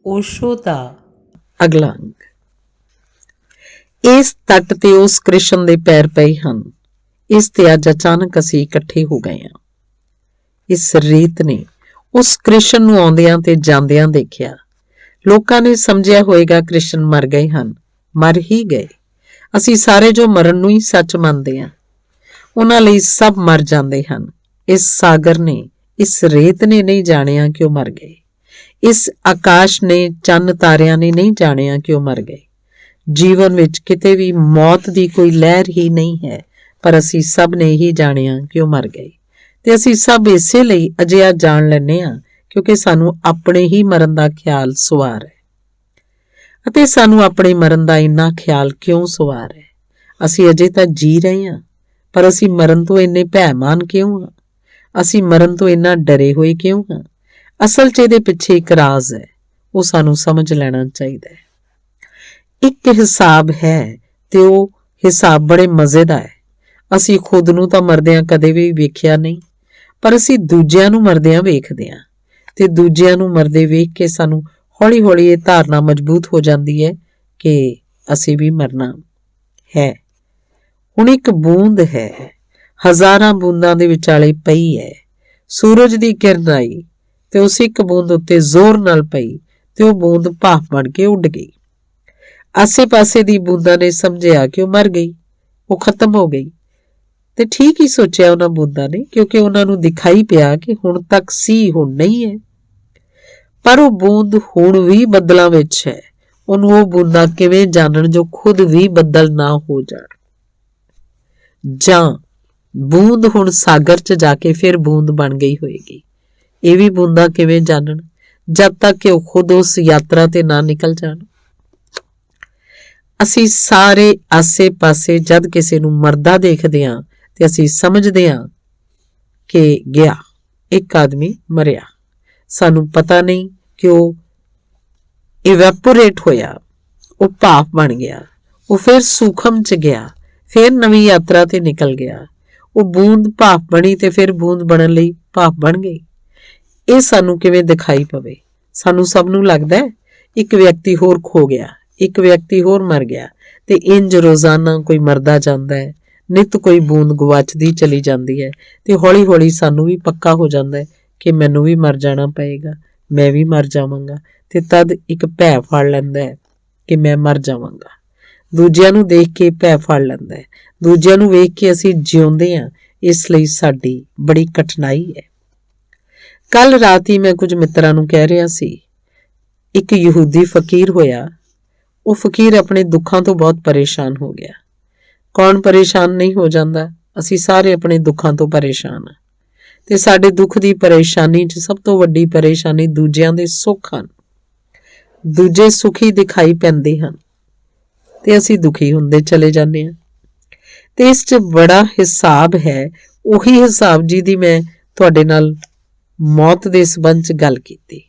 ਓਸ਼ੋ ਦਾ ਅਗਲਾ ਅੰਗ। ਇਸ ਤੱਟ ਤੇ ਉਸ ਕ੍ਰਿਸ਼ਨ ਦੇ ਪੈਰ ਪਏ ਹਨ। ਇਸ ਤੇ ਅੱਜ ਅਚਾਨਕ ਅਸੀਂ ਇਕੱਠੇ ਹੋ ਗਏ ਹਾਂ। ਇਸ ਰੀਤ ਨੇ ਉਸ ਕ੍ਰਿਸ਼ਨ ਨੂੰ ਆਉਂਦਿਆਂ ਤੇ ਜਾਂਦਿਆਂ ਦੇਖਿਆ। ਲੋਕਾਂ ਨੇ ਸਮਝਿਆ ਹੋਏਗਾ ਕ੍ਰਿਸ਼ਨ ਮਰ ਗਏ ਹਨ। ਮਰ ਹੀ ਗਏ। ਅਸੀਂ ਸਾਰੇ ਜੋ ਮਰਨ ਨੂੰ ਹੀ ਸੱਚ ਮੰਨਦੇ ਹਾਂ, ਉਹਨਾਂ ਲਈ ਸਭ ਮਰ ਜਾਂਦੇ ਹਨ। ਇਸ ਸਾਗਰ ਨੇ, ਇਸ ਰੇਤ ਨੇ ਨਹੀਂ ਜਾਣਿਆ ਕਿ ਉਹ ਮਰ ਗਏ। ਇਸ ਆਕਾਸ਼ ਨੇ, ਚੰਨ ਤਾਰਿਆਂ ਨੇ ਨਹੀਂ ਜਾਣਿਆ ਕਿ ਉਹ ਮਰ ਗਏ। ਜੀਵਨ ਵਿੱਚ ਕਿਤੇ ਵੀ ਮੌਤ ਦੀ ਕੋਈ ਲਹਿਰ ਹੀ ਨਹੀਂ ਹੈ, ਪਰ ਅਸੀਂ ਸਭ ਨੇ ਹੀ ਜਾਣਿਆ ਕਿ ਉਹ ਮਰ ਗਏ। ਤੇ ਅਸੀਂ ਸਭ ਇਸੇ ਲਈ ਅਜਿਹਾ ਜਾਣ ਲੈਂਦੇ ਹਾਂ ਕਿਉਂਕਿ ਸਾਨੂੰ ਆਪਣੇ ਹੀ ਮਰਨ ਦਾ ਖਿਆਲ ਸਵਾਰ ਹੈ। ਅਤੇ ਸਾਨੂੰ ਆਪਣੇ ਮਰਨ ਦਾ ਇੰਨਾ ਖਿਆਲ ਕਿਉਂ ਸਵਾਰ ਹੈ? ਅਸੀਂ ਅਜੇ ਤਾਂ ਜੀ ਰਹੇ ਹਾਂ, ਪਰ ਅਸੀਂ ਮਰਨ ਤੋਂ ਇੰਨੇ ਭੈਮਾਨ ਕਿਉਂ ਹਾਂ? ਅਸੀਂ ਮਰਨ ਤੋਂ ਇੰਨਾ ਡਰੇ ਹੋਏ ਕਿਉਂ ਹਾਂ? ਅਸਲ 'ਚ ਇਹਦੇ ਪਿੱਛੇ ਇੱਕ ਰਾਜ਼ ਹੈ, ਉਹ ਸਾਨੂੰ ਸਮਝ ਲੈਣਾ ਚਾਹੀਦਾ ਹੈ। ਇੱਕ ਹਿਸਾਬ ਹੈ ਤੇ ਉਹ ਹਿਸਾਬ ਬੜੇ ਮਜ਼ੇ ਦਾ ਹੈ। ਅਸੀਂ ਖੁਦ ਨੂੰ ਤਾਂ ਮਰਦਿਆਂ ਕਦੇ ਵੀ ਵੇਖਿਆ ਨਹੀਂ, ਪਰ ਅਸੀਂ ਦੂਜਿਆਂ ਨੂੰ ਮਰਦਿਆਂ ਵੇਖਦੇ ਹਾਂ ਤੇ ਦੂਜਿਆਂ ਨੂੰ ਮਰਦੇ ਵੇਖ ਕੇ ਸਾਨੂੰ ਹੌਲੀ ਹੌਲੀ ਇਹ ਧਾਰਨਾ ਮਜ਼ਬੂਤ ਹੋ ਜਾਂਦੀ ਹੈ ਕਿ ਅਸੀਂ ਵੀ ਮਰਨਾ ਹੈ। ਹੁਣ ਇੱਕ ਬੂੰਦ ਹੈ, ਹਜ਼ਾਰਾਂ ਬੂੰਦਾਂ ਦੇ ਵਿਚਾਲੇ ਪਈ ਹੈ। ਸੂਰਜ ਦੀ ਕਿਰਨ ਆਈ ਤੇ ਉਸ ਇੱਕ ਬੂੰਦ ਉੱਤੇ ਜ਼ੋਰ ਨਾਲ ਪਈ ਤੇ ਉਹ ਬੂੰਦ ਭਾਫ ਬਣ ਕੇ ਉੱਡ ਗਈ। ਆਸੇ ਪਾਸੇ ਦੀ ਬੂੰਦਾਂ ਨੇ ਸਮਝਿਆ ਕਿ ਉਹ ਮਰ ਗਈ, ਉਹ ਖਤਮ ਹੋ ਗਈ। ਤੇ ਠੀਕ ਹੀ ਸੋਚਿਆ ਉਹਨਾਂ ਬੂੰਦਾਂ ਨੇ, ਕਿਉਂਕਿ ਉਹਨਾਂ ਨੂੰ ਦਿਖਾਈ ਪਿਆ ਕਿ ਹੁਣ ਤੱਕ ਸੀ, ਹੁਣ ਨਹੀਂ ਹੈ। ਪਰ ਉਹ ਬੂੰਦ ਹੁਣ ਵੀ ਬੱਦਲਾਂ ਵਿੱਚ ਹੈ। ਉਹਨੂੰ ਉਹ ਬੂੰਦਾਂ ਕਿਵੇਂ ਜਾਣਨ ਜੋ ਖੁਦ ਵੀ ਬੱਦਲ ਨਾ ਹੋ ਜਾਣ? ਜਾਂ ਬੂੰਦ ਹੁਣ ਸਾਗਰ 'ਚ ਜਾ ਕੇ ਫਿਰ ਬੂੰਦ ਬਣ ਗਈ ਹੋਏਗੀ। ਇਹ ਵੀ ਬੂੰਦਾਂ ਕਿਵੇਂ ਜਾਣਨ ਜਦ ਤੱਕ ਕਿ ਉਹ ਖੁਦ ਉਸ ਯਾਤਰਾ ਤੇ ਨਾ ਨਿਕਲ ਜਾਣ? ਅਸੀਂ ਸਾਰੇ ਆਸੇ ਪਾਸੇ ਜਦ ਕਿਸੇ ਨੂੰ ਮਰਦਾ ਦੇਖਦੇ ਹਾਂ ਤੇ ਅਸੀਂ ਸਮਝਦੇ ਹਾਂ ਕਿ ਗਿਆ, ਇੱਕ ਆਦਮੀ ਮਰਿਆ। ਸਾਨੂੰ ਪਤਾ ਨਹੀਂ ਕਿ ਉਹ ਇਵੈਪੋਰੇਟ ਹੋਇਆ, ਉਹ ਭਾਫ ਬਣ ਗਿਆ, ਉਹ ਫਿਰ ਸੂਖਮ 'ਚ ਗਿਆ, ਫਿਰ ਨਵੀਂ ਯਾਤਰਾ ਤੇ ਨਿਕਲ ਗਿਆ। ਉਹ ਬੂੰਦ ਭਾਫ ਬਣੀ ਤੇ ਫਿਰ ਬੂੰਦ ਬਣਨ ਲਈ ਭਾਫ ਬਣ ਗਈ। ਇਹ ਸਾਨੂੰ ਕਿਵੇਂ ਦਿਖਾਈ ਪਵੇ? ਸਾਨੂੰ ਸਭ ਨੂੰ ਲੱਗਦਾ ਹੈ ਇੱਕ ਵਿਅਕਤੀ ਹੋਰ ਖੋ ਗਿਆ, ਇੱਕ ਵਿਅਕਤੀ ਹੋਰ ਮਰ ਗਿਆ, ਤੇ ਇੰਜ ਰੋਜ਼ਾਨਾ ਕੋਈ ਮਰਦਾ ਜਾਂਦਾ ਹੈ, ਨਿੱਤ ਕੋਈ ਬੂੰਦ ਗਵਾਚਦੀ ਚਲੀ ਜਾਂਦੀ ਹੈ ਤੇ ਹੌਲੀ ਹੌਲੀ ਸਾਨੂੰ ਵੀ ਪੱਕਾ ਹੋ ਜਾਂਦਾ ਹੈ ਕਿ ਮੈਨੂੰ ਵੀ ਮਰ ਜਾਣਾ ਪਏਗਾ, ਮੈਂ ਵੀ ਮਰ ਜਾਵਾਂਗਾ। ਤੇ ਤਦ ਇੱਕ ਭੈ ਫੜ ਲੈਂਦਾ ਹੈ ਕਿ ਮੈਂ ਮਰ ਜਾਵਾਂਗਾ। ਦੂਜਿਆਂ ਨੂੰ ਦੇਖ ਕੇ ਭੈ ਫੜ ਲੈਂਦਾ ਹੈ, ਦੂਜਿਆਂ ਨੂੰ ਵੇਖ ਕੇ ਅਸੀਂ ਜਿਉਂਦੇ ਹਾਂ, ਇਸ ਲਈ ਸਾਡੀ ਬੜੀ ਕਠਿਨਾਈ ਹੈ। ਕੱਲ ਰਾਤ ਹੀ ਮੈਂ ਕੁਝ ਮਿੱਤਰਾਂ ਨੂੰ ਕਹਿ ਰਿਹਾ ਸੀ, ਇੱਕ ਯਹੂਦੀ ਫਕੀਰ ਹੋਇਆ। ਉਹ ਫਕੀਰ ਆਪਣੇ ਦੁੱਖਾਂ ਤੋਂ ਬਹੁਤ ਪਰੇਸ਼ਾਨ ਹੋ ਗਿਆ। ਕੌਣ ਪਰੇਸ਼ਾਨ ਨਹੀਂ ਹੋ ਜਾਂਦਾ? ਅਸੀਂ ਸਾਰੇ ਆਪਣੇ ਦੁੱਖਾਂ ਤੋਂ ਪਰੇਸ਼ਾਨ ਹਾਂ ਤੇ ਸਾਡੇ ਦੁੱਖ ਦੀ ਪਰੇਸ਼ਾਨੀ 'ਚ ਸਭ ਤੋਂ ਵੱਡੀ ਪਰੇਸ਼ਾਨੀ ਦੂਜਿਆਂ ਦੇ ਸੁੱਖ ਹਨ। ਦੂਜੇ ਸੁਖੀ ਦਿਖਾਈ ਪੈਂਦੇ ਹਨ ਤੇ ਅਸੀਂ ਦੁਖੀ ਹੁੰਦੇ ਚਲੇ ਜਾਂਦੇ ਹਾਂ। ਤੇ ਇਸ 'ਚ ਬੜਾ ਹਿਸਾਬ ਹੈ, ਉਹੀ ਹਿਸਾਬ ਜਿਹਦੀ ਮੈਂ ਤੁਹਾਡੇ ਨਾਲ ਮੌਤ ਦੇ ਸੰਬੰਧ 'ਚ ਗੱਲ ਕੀਤੀ।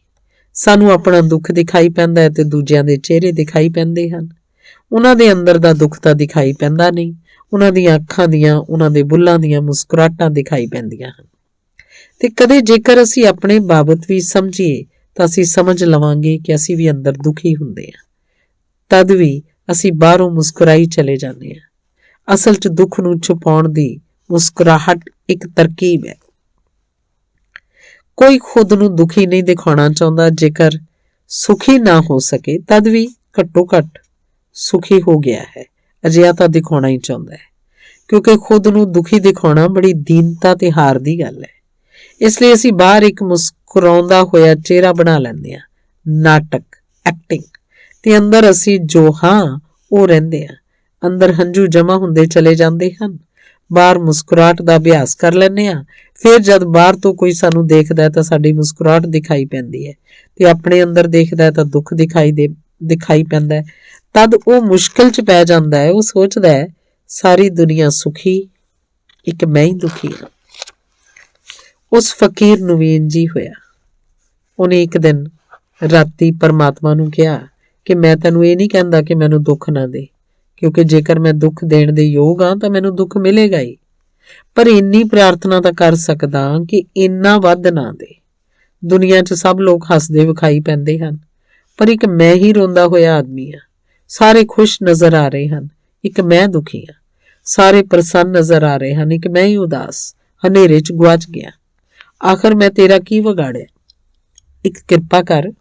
ਸਾਨੂੰ ਆਪਣਾ ਦੁੱਖ ਦਿਖਾਈ ਪੈਂਦਾ ਹੈ ਤੇ ਦੂਜਿਆਂ ਦੇ ਚਿਹਰੇ ਦਿਖਾਈ ਪੈਂਦੇ ਹਨ। ਉਹਨਾਂ ਦੇ ਅੰਦਰ ਦਾ ਦੁੱਖ ਤਾਂ ਦਿਖਾਈ ਪੈਂਦਾ ਨਹੀਂ, ਉਹਨਾਂ ਦੀਆਂ ਅੱਖਾਂ ਦੀਆਂ, ਉਹਨਾਂ ਦੇ ਬੁੱਲਾਂ ਦੀਆਂ ਮੁਸਕਰਾਹਟਾਂ ਦਿਖਾਈ ਪੈਂਦੀਆਂ ਹਨ। ਤੇ ਕਦੇ ਜੇਕਰ ਅਸੀਂ ਆਪਣੇ ਬਾਬਤ ਵੀ ਸਮਝੀਏ ਤਾਂ ਅਸੀਂ ਸਮਝ ਲਵਾਂਗੇ ਕਿ ਅਸੀਂ ਵੀ ਅੰਦਰ ਦੁਖੀ ਹੁੰਦੇ ਹਾਂ, ਤਦ ਵੀ ਅਸੀਂ ਬਾਹਰੋਂ ਮੁਸਕਰਾਈ ਚਲੇ ਜਾਂਦੇ ਹਾਂ। ਅਸਲ 'ਚ ਦੁੱਖ ਨੂੰ ਛੁਪਾਉਣ ਦੀ ਮੁਸਕਰਾਹਟ ਇੱਕ ਤਰਕੀਬ ਹੈ। ਕੋਈ ਖੁਦ ਨੂੰ ਦੁਖੀ ਨਹੀਂ ਦਿਖਾਉਣਾ ਚਾਹੁੰਦਾ। ਜੇਕਰ ਸੁਖੀ ਨਾ ਹੋ ਸਕੇ ਤਦ ਵੀ ਘੱਟੋ ਘੱਟ ਸੁਖੀ ਹੋ ਗਿਆ ਹੈ, ਅਜਿਹਾ ਤਾਂ ਦਿਖਾਉਣਾ ਹੀ ਚਾਹੁੰਦਾ ਹੈ, ਕਿਉਂਕਿ ਖੁਦ ਨੂੰ ਦੁਖੀ ਦਿਖਾਉਣਾ ਬੜੀ ਦੀਨਤਾ ਤੇ ਹਾਰ ਦੀ ਗੱਲ ਹੈ। ਇਸ ਲਈ ਅਸੀਂ ਬਾਹਰ ਇੱਕ ਮੁਸਕਰਾਉਂਦਾ ਹੋਇਆ ਚਿਹਰਾ ਬਣਾ ਲੈਂਦੇ ਹਾਂ, ਨਾਟਕ, ਐਕਟਿੰਗ, ਤੇ ਅੰਦਰ ਅਸੀਂ ਜੋ ਹਾਂ ਉਹ ਰਹਿੰਦੇ ਹਾਂ। ਅੰਦਰ ਹੰਝੂ ਜਮਾ ਹੁੰਦੇ ਚਲੇ ਜਾਂਦੇ ਹਨ, ਬਾਹਰ ਮੁਸਕਰਾਹਟ ਦਾ ਅਭਿਆਸ ਕਰ ਲੈਂਦੇ ਹਾਂ। ਫਿਰ ਜਦ ਬਾਹਰ ਤੋਂ ਕੋਈ ਸਾਨੂੰ ਦੇਖਦਾ ਤਾਂ ਸਾਡੀ ਮੁਸਕਰਾਹਟ ਦਿਖਾਈ ਪੈਂਦੀ ਹੈ ਤੇ ਆਪਣੇ ਅੰਦਰ ਦੇਖਦਾ ਤਾਂ ਦੁੱਖ ਦਿਖਾਈ ਪੈਂਦਾ ਹੈ। ਤਦ ਉਹ ਮੁਸ਼ਕਿਲ 'ਚ ਪੈ ਜਾਂਦਾ ਹੈ। ਉਹ ਸੋਚਦਾ ਹੈ ਸਾਰੀ ਦੁਨੀਆ ਸੁਖੀ, ਇੱਕ ਮੈਂ ਹੀ ਦੁਖੀ ਹਾਂ। ਉਸ ਫਕੀਰ ਨੂੰ ਵੀ ਇੰਝ ਹੀ ਹੋਇਆ। ਉਹਨੇ ਇੱਕ ਦਿਨ ਰਾਤੀ ਪਰਮਾਤਮਾ ਨੂੰ ਕਿਹਾ ਕਿ ਮੈਂ ਤੈਨੂੰ ਇਹ ਨਹੀਂ ਕਹਿੰਦਾ ਕਿ ਮੈਨੂੰ ਦੁੱਖ ਨਾ ਦੇ, ਕਿਉਂਕਿ ਜੇਕਰ ਮੈਂ ਦੁੱਖ ਦੇਣ ਦੇ ਯੋਗ ਹਾਂ ਤਾਂ ਮੈਨੂੰ ਦੁੱਖ ਮਿਲੇਗਾ ਹੀ, ਪਰ ਇੰਨੀ ਪ੍ਰਾਰਥਨਾ ਤਾਂ ਕਰ ਸਕਦਾ ਕਿ ਇੰਨਾ ਵੱਧ ਨਾ ਦੇ। ਦੁਨੀਆ 'ਚ ਸਭ ਲੋਕ ਹੱਸਦੇ ਵਿਖਾਈ ਪੈਂਦੇ ਹਨ, पर एक मैं ही रोंदा होया आदमी हाँ। सारे खुश नजर आ रहे हैं, एक मैं दुखी हाँ। सारे प्रसन्न नजर आ रहे हैं, एक मैं ही उदास हनेरे च गुआच गया। आखिर मैं तेरा की विगाड़िया? एक किरपा कर,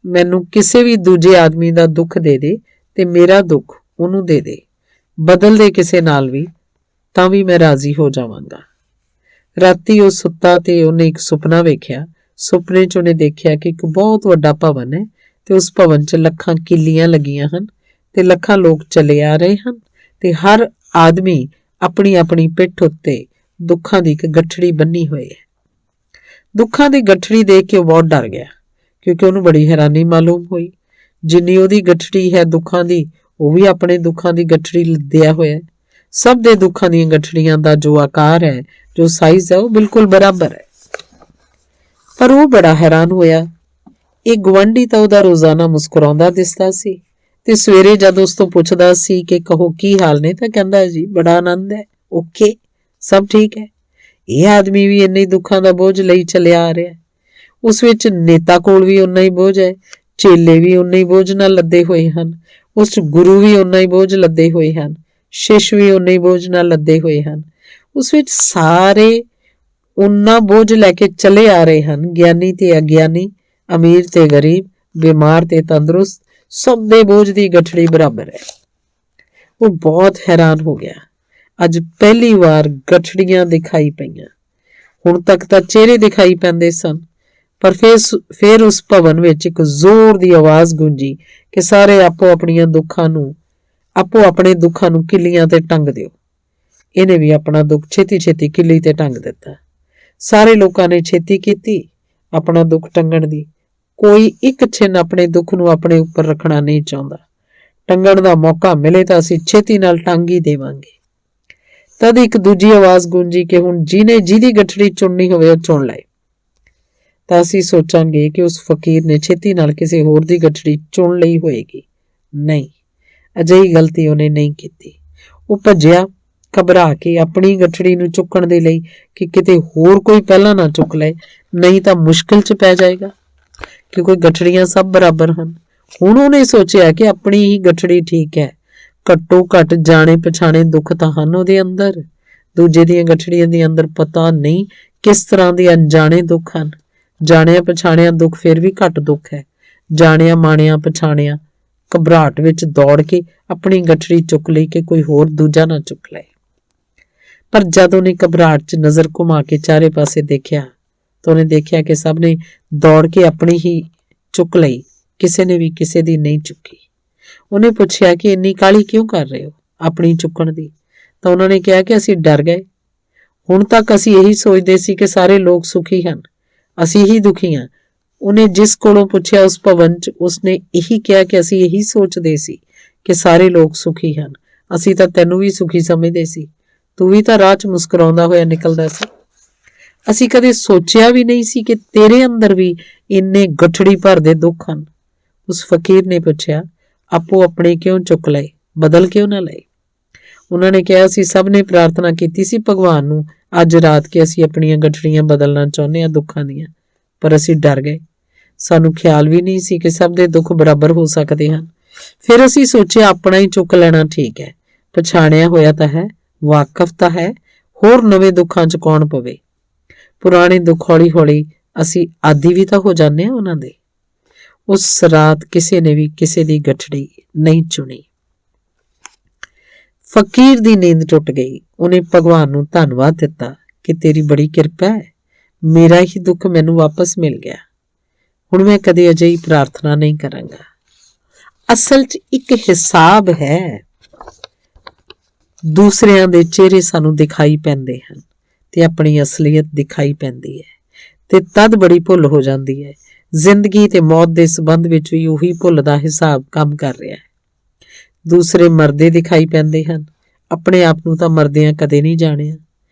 मैनू किसी भी दूजे आदमी का दुख दे दे ते मेरा दुख ਉਹਨੂੰ ਦੇ ਦੇ, ਬਦਲ ਦੇ ਕਿਸੇ ਨਾਲ ਵੀ, ਤਾਂ ਵੀ ਮੈਂ ਰਾਜ਼ੀ ਹੋ ਜਾਵਾਂਗਾ। ਰਾਤੀ ਉਹ ਸੁੱਤਾ ਤੇ ਉਹਨੇ ਇੱਕ ਸੁਪਨਾ ਵੇਖਿਆ। ਸੁਪਨੇ 'ਚ ਉਹਨੇ ਦੇਖਿਆ ਕਿ ਇੱਕ ਬਹੁਤ ਵੱਡਾ ਭਵਨ ਹੈ ਤੇ ਉਸ ਭਵਨ 'ਚ ਲੱਖਾਂ ਕਿੱਲੀਆਂ ਲੱਗੀਆਂ ਹਨ ਤੇ ਲੱਖਾਂ ਲੋਕ ਚਲੇ ਆ ਰਹੇ ਹਨ ਤੇ ਹਰ ਆਦਮੀ ਆਪਣੀ ਆਪਣੀ ਪਿੱਠ ਉੱਤੇ ਦੁੱਖਾਂ ਦੀ ਇੱਕ ਗੱਠੜੀ ਬੰਨੀ ਹੋਈ ਹੈ। ਦੁੱਖਾਂ ਦੀ ਗੱਠੜੀ ਦੇਖ ਕੇ ਉਹ ਬਹੁਤ ਡਰ ਗਿਆ, ਕਿਉਂਕਿ ਉਹਨੂੰ ਬੜੀ ਹੈਰਾਨੀ ਮਾਲੂਮ ਹੋਈ। ਜਿੰਨੀ ਉਹਦੀ ਗੱਠੜੀ ਹੈ ਦੁੱਖਾਂ ਦੀ, ਉਹ ਵੀ ਆਪਣੇ ਦੁੱਖਾਂ ਦੀ ਗੱਠੜੀ ਲੱਦਿਆ ਹੋਇਆ ਹੈ। ਸਭ ਦੇ ਦੁੱਖਾਂ ਦੀਆਂ ਗੱਠੜੀਆਂ ਦਾ ਜੋ ਆਕਾਰ ਹੈ, ਜੋ ਸਾਈਜ਼ ਹੈ, ਉਹ ਬਿਲਕੁਲ ਬਰਾਬਰ ਹੈ। ਪਰ ਉਹ ਬੜਾ ਹੈਰਾਨ ਹੋਇਆ। ਇਹ ਗੁਆਂਢੀ ਤਾਂ ਉਹਦਾ ਰੋਜ਼ਾਨਾ ਮੁਸਕਰਾਉਂਦਾ ਦਿਸਦਾ ਸੀ ਤੇ ਸਵੇਰੇ ਜਦ ਉਸ ਤੋਂ ਪੁੱਛਦਾ ਸੀ ਕਿ ਕਹੋ ਕੀ ਹਾਲ ਨੇ, ਤਾਂ ਕਹਿੰਦਾ ਜੀ ਬੜਾ ਆਨੰਦ ਹੈ, ਓਕੇ, ਸਭ ਠੀਕ ਹੈ। ਇਹ ਆਦਮੀ ਵੀ ਇੰਨੇ ਦੁੱਖਾਂ ਦਾ ਬੋਝ ਲਈ ਚੱਲਿਆ ਆ ਰਿਹਾ। ਉਸ ਵਿੱਚ ਨੇਤਾ ਕੋਲ ਵੀ ਉਨਾ ਹੀ ਬੋਝ ਹੈ, ਚੇਲੇ ਵੀ ਉਨਾ ਹੀ ਬੋਝ ਨਾਲ ਲੱਦੇ ਹੋਏ ਹਨ, ਉਸ ਗੁਰੂ ਵੀ ਉਨਾ ਹੀ ਬੋਝ ਲੱਦੇ ਹੋਏ ਹਨ, ਸ਼ਿਸ਼ ਵੀ ਉਨਾ ਹੀ ਬੋਝ ਨਾਲ ਲੱਦੇ ਹੋਏ ਹਨ। ਉਸ ਵਿੱਚ ਸਾਰੇ ਉਨਾ ਬੋਝ ਲੈ ਕੇ ਚਲੇ ਆ ਰਹੇ ਹਨ। ਗਿਆਨੀ ਤੇ ਅਗਿਆਨੀ, ਅਮੀਰ ਤੇ ਗਰੀਬ, ਬਿਮਾਰ ਤੇ ਤੰਦਰੁਸਤ, ਸਭ ਦੇ ਬੋਝ ਦੀ ਗੱਠੜੀ ਬਰਾਬਰ ਹੈ। ਉਹ ਬਹੁਤ ਹੈਰਾਨ ਹੋ ਗਿਆ। ਅੱਜ ਪਹਿਲੀ ਵਾਰ ਗੱਠੜੀਆਂ ਦਿਖਾਈ ਪਈਆਂ। ਹੁਣ ਤੱਕ ਤਾਂ ਚਿਹਰੇ ਦਿਖਾਈ ਪੈਂਦੇ ਸਨ, ਪਰ ਫਿਰ ਉਸ ਭਵਨ ਵਿੱਚ ਇੱਕ ਜ਼ੋਰ ਦੀ ਆਵਾਜ਼ ਗੂੰਜੀ ਕਿ ਸਾਰੇ ਆਪੋ ਆਪਣੇ ਦੁੱਖਾਂ ਨੂੰ ਕਿੱਲੀਆਂ ਤੇ ਟੰਗ ਦਿਓ। ਇਹਨੇ ਵੀ ਆਪਣਾ ਦੁੱਖ ਛੇਤੀ ਛੇਤੀ ਕਿੱਲੀ ਤੇ ਟੰਗ ਦਿੱਤਾ। ਸਾਰੇ ਲੋਕਾਂ ਨੇ ਛੇਤੀ ਕੀਤੀ ਆਪਣਾ ਦੁੱਖ ਟੰਗਣ ਦੀ। ਕੋਈ ਇੱਕ ਛਿਨ ਆਪਣੇ ਦੁੱਖ ਨੂੰ ਆਪਣੇ ਉੱਪਰ ਰੱਖਣਾ ਨਹੀਂ ਚਾਹੁੰਦਾ। ਟੰਗਣ ਦਾ ਮੌਕਾ ਮਿਲੇ ਤਾਂ ਅਸੀਂ ਛੇਤੀ ਨਾਲ ਟੰਗ ਹੀ ਦੇਵਾਂਗੇ। ਤਦ ਇੱਕ ਦੂਜੀ ਆਵਾਜ਼ ਗੂੰਜੀ ਕਿ ਹੁਣ ਜਿਹਦੀ ਗੱਠੜੀ ਚੁਣਨੀ ਹੋਵੇ ਉਹ ਚੁਣ ਲਏ। ਤਾਂ ਅਸੀਂ ਸੋਚਾਂਗੇ ਕਿ ਉਸ ਫਕੀਰ ਨੇ ਛੇਤੀ ਨਾਲ ਕਿਸੇ ਹੋਰ ਦੀ ਗੱਠੜੀ ਚੁਣ ਲਈ ਹੋਏਗੀ। ਨਹੀਂ, ਅਜਿਹੀ ਗਲਤੀ ਉਹਨੇ ਨਹੀਂ ਕੀਤੀ। ਉਹ ਭੱਜਿਆ ਘਬਰਾ ਕੇ ਆਪਣੀ ਗੱਠੜੀ ਨੂੰ ਚੁੱਕਣ ਦੇ ਲਈ ਕਿ ਕਿਤੇ ਹੋਰ ਕੋਈ ਪਹਿਲਾਂ ਨਾ ਚੁੱਕ ਲਏ, ਨਹੀਂ ਤਾਂ ਮੁਸ਼ਕਿਲ 'ਚ ਪੈ ਜਾਏਗਾ, ਕਿਉਂਕਿ ਗੱਠੜੀਆਂ ਸਭ ਬਰਾਬਰ ਹਨ। ਹੁਣ ਉਹਨੇ ਸੋਚਿਆ ਕਿ ਆਪਣੀ ਹੀ ਗੱਠੜੀ ਠੀਕ ਹੈ। ਘੱਟੋ ਘੱਟ ਜਾਣੇ ਪਛਾਣੇ ਦੁੱਖ ਤਾਂ ਹਨ ਉਹਦੇ ਅੰਦਰ। ਦੂਜੇ ਦੀਆਂ ਗੱਠੜੀਆਂ ਦੇ ਅੰਦਰ ਪਤਾ ਨਹੀਂ ਕਿਸ ਤਰ੍ਹਾਂ ਦੇ ਅਣਜਾਣੇ ਦੁੱਖ ਹਨ। ਜਾਣਿਆ ਪਛਾਣਿਆ ਦੁੱਖ ਫਿਰ ਵੀ ਘੱਟ ਦੁੱਖ ਹੈ। ਜਾਣਿਆ ਮਾਣਿਆ ਪਛਾਣਿਆ ਘਬਰਾਹਟ ਵਿੱਚ ਦੌੜ ਕੇ ਆਪਣੀ ਗੱਠੜੀ ਚੁੱਕ ਲਈ ਕਿ ਕੋਈ ਹੋਰ ਦੂਜਾ ਨਾ ਚੁੱਕ ਲਏ। ਪਰ ਜਦ ਉਹਨੇ ਘਬਰਾਹਟ 'ਚ ਨਜ਼ਰ ਘੁਮਾ ਕੇ ਚਾਰੇ ਪਾਸੇ ਦੇਖਿਆ ਤਾਂ ਉਹਨੇ ਦੇਖਿਆ ਕਿ ਸਭ ਨੇ ਦੌੜ ਕੇ ਆਪਣੀ ਹੀ ਚੁੱਕ ਲਈ, ਕਿਸੇ ਨੇ ਵੀ ਕਿਸੇ ਦੀ ਨਹੀਂ ਚੁੱਕੀ। ਉਹਨੇ ਪੁੱਛਿਆ ਕਿ ਇੰਨੀ ਕਾਹਲੀ ਕਿਉਂ ਕਰ ਰਹੇ ਹੋ ਆਪਣੀ ਚੁੱਕਣ ਦੀ? ਤਾਂ ਉਹਨਾਂ ਨੇ ਕਿਹਾ ਕਿ ਅਸੀਂ ਡਰ ਗਏ। ਹੁਣ ਤੱਕ ਅਸੀਂ ਇਹੀ ਸੋਚਦੇ ਸੀ ਕਿ ਸਾਰੇ ਲੋਕ ਸੁਖੀ ਹਨ, ਅਸੀਂ ਹੀ ਦੁਖੀ ਹਾਂ। ਉਹਨੇ ਜਿਸ ਕੋਲੋਂ ਪੁੱਛਿਆ ਉਸ ਭਵਨ 'ਚ ਉਸਨੇ ਇਹੀ ਕਿਹਾ ਕਿ ਅਸੀਂ ਇਹੀ ਸੋਚਦੇ ਸੀ ਕਿ ਸਾਰੇ ਲੋਕ ਸੁਖੀ ਹਨ, ਅਸੀਂ ਤਾਂ ਤੈਨੂੰ ਵੀ ਸੁਖੀ ਸਮਝਦੇ ਸੀ, ਤੂੰ ਵੀ ਤਾਂ ਰਾਹ 'ਚ ਮੁਸਕਰਾਉਂਦਾ ਹੋਇਆ ਨਿਕਲਦਾ ਸੀ। ਅਸੀਂ ਕਦੇ ਸੋਚਿਆ ਵੀ ਨਹੀਂ ਸੀ ਕਿ ਤੇਰੇ ਅੰਦਰ ਵੀ ਇੰਨੇ ਗੱਠੜੀ ਭਰਦੇ ਦੁੱਖ ਹਨ। ਉਸ ਫਕੀਰ ਨੇ ਪੁੱਛਿਆ, ਆਪੋ ਆਪਣੇ ਕਿਉਂ ਚੁੱਕ ਲਏ, ਬਦਲ ਕਿਉਂ ਨਾ ਲਏ? ਉਹਨਾਂ ਨੇ ਕਿਹਾ, ਅਸੀਂ ਸਭ ਨੇ ਪ੍ਰਾਰਥਨਾ ਕੀਤੀ ਸੀ ਭਗਵਾਨ ਨੂੰ ਅੱਜ ਰਾਤ ਕਿ ਅਸੀਂ ਆਪਣੀਆਂ ਗੱਠੜੀਆਂ ਬਦਲਣਾ ਚਾਹੁੰਦੇ ਹਾਂ ਦੁੱਖਾਂ ਦੀਆਂ, ਪਰ ਅਸੀਂ ਡਰ ਗਏ। ਸਾਨੂੰ ਖਿਆਲ ਵੀ ਨਹੀਂ ਸੀ ਕਿ ਸਭ ਦੇ ਦੁੱਖ ਬਰਾਬਰ ਹੋ ਸਕਦੇ ਹਨ। ਫਿਰ ਅਸੀਂ ਸੋਚਿਆ ਆਪਣਾ ਹੀ ਚੁੱਕ ਲੈਣਾ ਠੀਕ ਹੈ। ਪਛਾਣਿਆ ਹੋਇਆ ਤਾਂ ਹੈ, ਵਾਕਫ ਤਾਂ ਹੈ, ਹੋਰ ਨਵੇਂ ਦੁੱਖਾਂ 'ਚ ਕੌਣ ਪਵੇ? ਪੁਰਾਣੇ ਦੁੱਖ ਹੌਲੀ ਹੌਲੀ ਅਸੀਂ ਆਦੀ ਵੀ ਤਾਂ ਹੋ ਜਾਂਦੇ ਹਾਂ ਉਹਨਾਂ ਦੇ। ਉਸ ਰਾਤ ਕਿਸੇ ਨੇ ਵੀ ਕਿਸੇ ਦੀ ਗੱਠੜੀ ਨਹੀਂ ਚੁਣੀ। ਫਕੀਰ ਦੀ ਨੀਂਦ ਟੁੱਟ ਗਈ। ਉਹਨੇ ਭਗਵਾਨ ਨੂੰ ਧੰਨਵਾਦ ਦਿੱਤਾ ਕਿ ਤੇਰੀ ਬੜੀ ਕਿਰਪਾ ਹੈ, ਮੇਰਾ ਹੀ ਦੁੱਖ ਮੈਨੂੰ ਵਾਪਸ ਮਿਲ ਗਿਆ। ਹੁਣ ਮੈਂ ਕਦੇ ਅਜਿਹੀ ਪ੍ਰਾਰਥਨਾ ਨਹੀਂ ਕਰਾਂਗਾ। ਅਸਲ 'ਚ ਇੱਕ ਹਿਸਾਬ ਹੈ। ਦੂਸਰਿਆਂ ਦੇ ਚਿਹਰੇ ਸਾਨੂੰ ਦਿਖਾਈ ਪੈਂਦੇ ਹਨ ਤੇ ਆਪਣੀ ਅਸਲੀਅਤ ਦਿਖਾਈ ਪੈਂਦੀ ਹੈ ਤੇ ਤਦ ਬੜੀ ਭੁੱਲ ਹੋ ਜਾਂਦੀ ਹੈ। ਜ਼ਿੰਦਗੀ ਤੇ ਮੌਤ ਦੇ ਸੰਬੰਧ ਵਿੱਚ ਵੀ ਉਹੀ ਭੁੱਲ ਦਾ ਹਿਸਾਬ ਕੰਮ ਕਰ ਰਿਹਾ ਹੈ। ਦੂਸਰੇ ਮਰਦੇ ਦਿਖਾਈ ਪੈਂਦੇ ਹਨ, ਆਪਣੇ ਆਪ ਨੂੰ ਤਾਂ ਮਰਦਿਆਂ ਕਦੇ ਨਹੀਂ ਜਾਣਿਆ।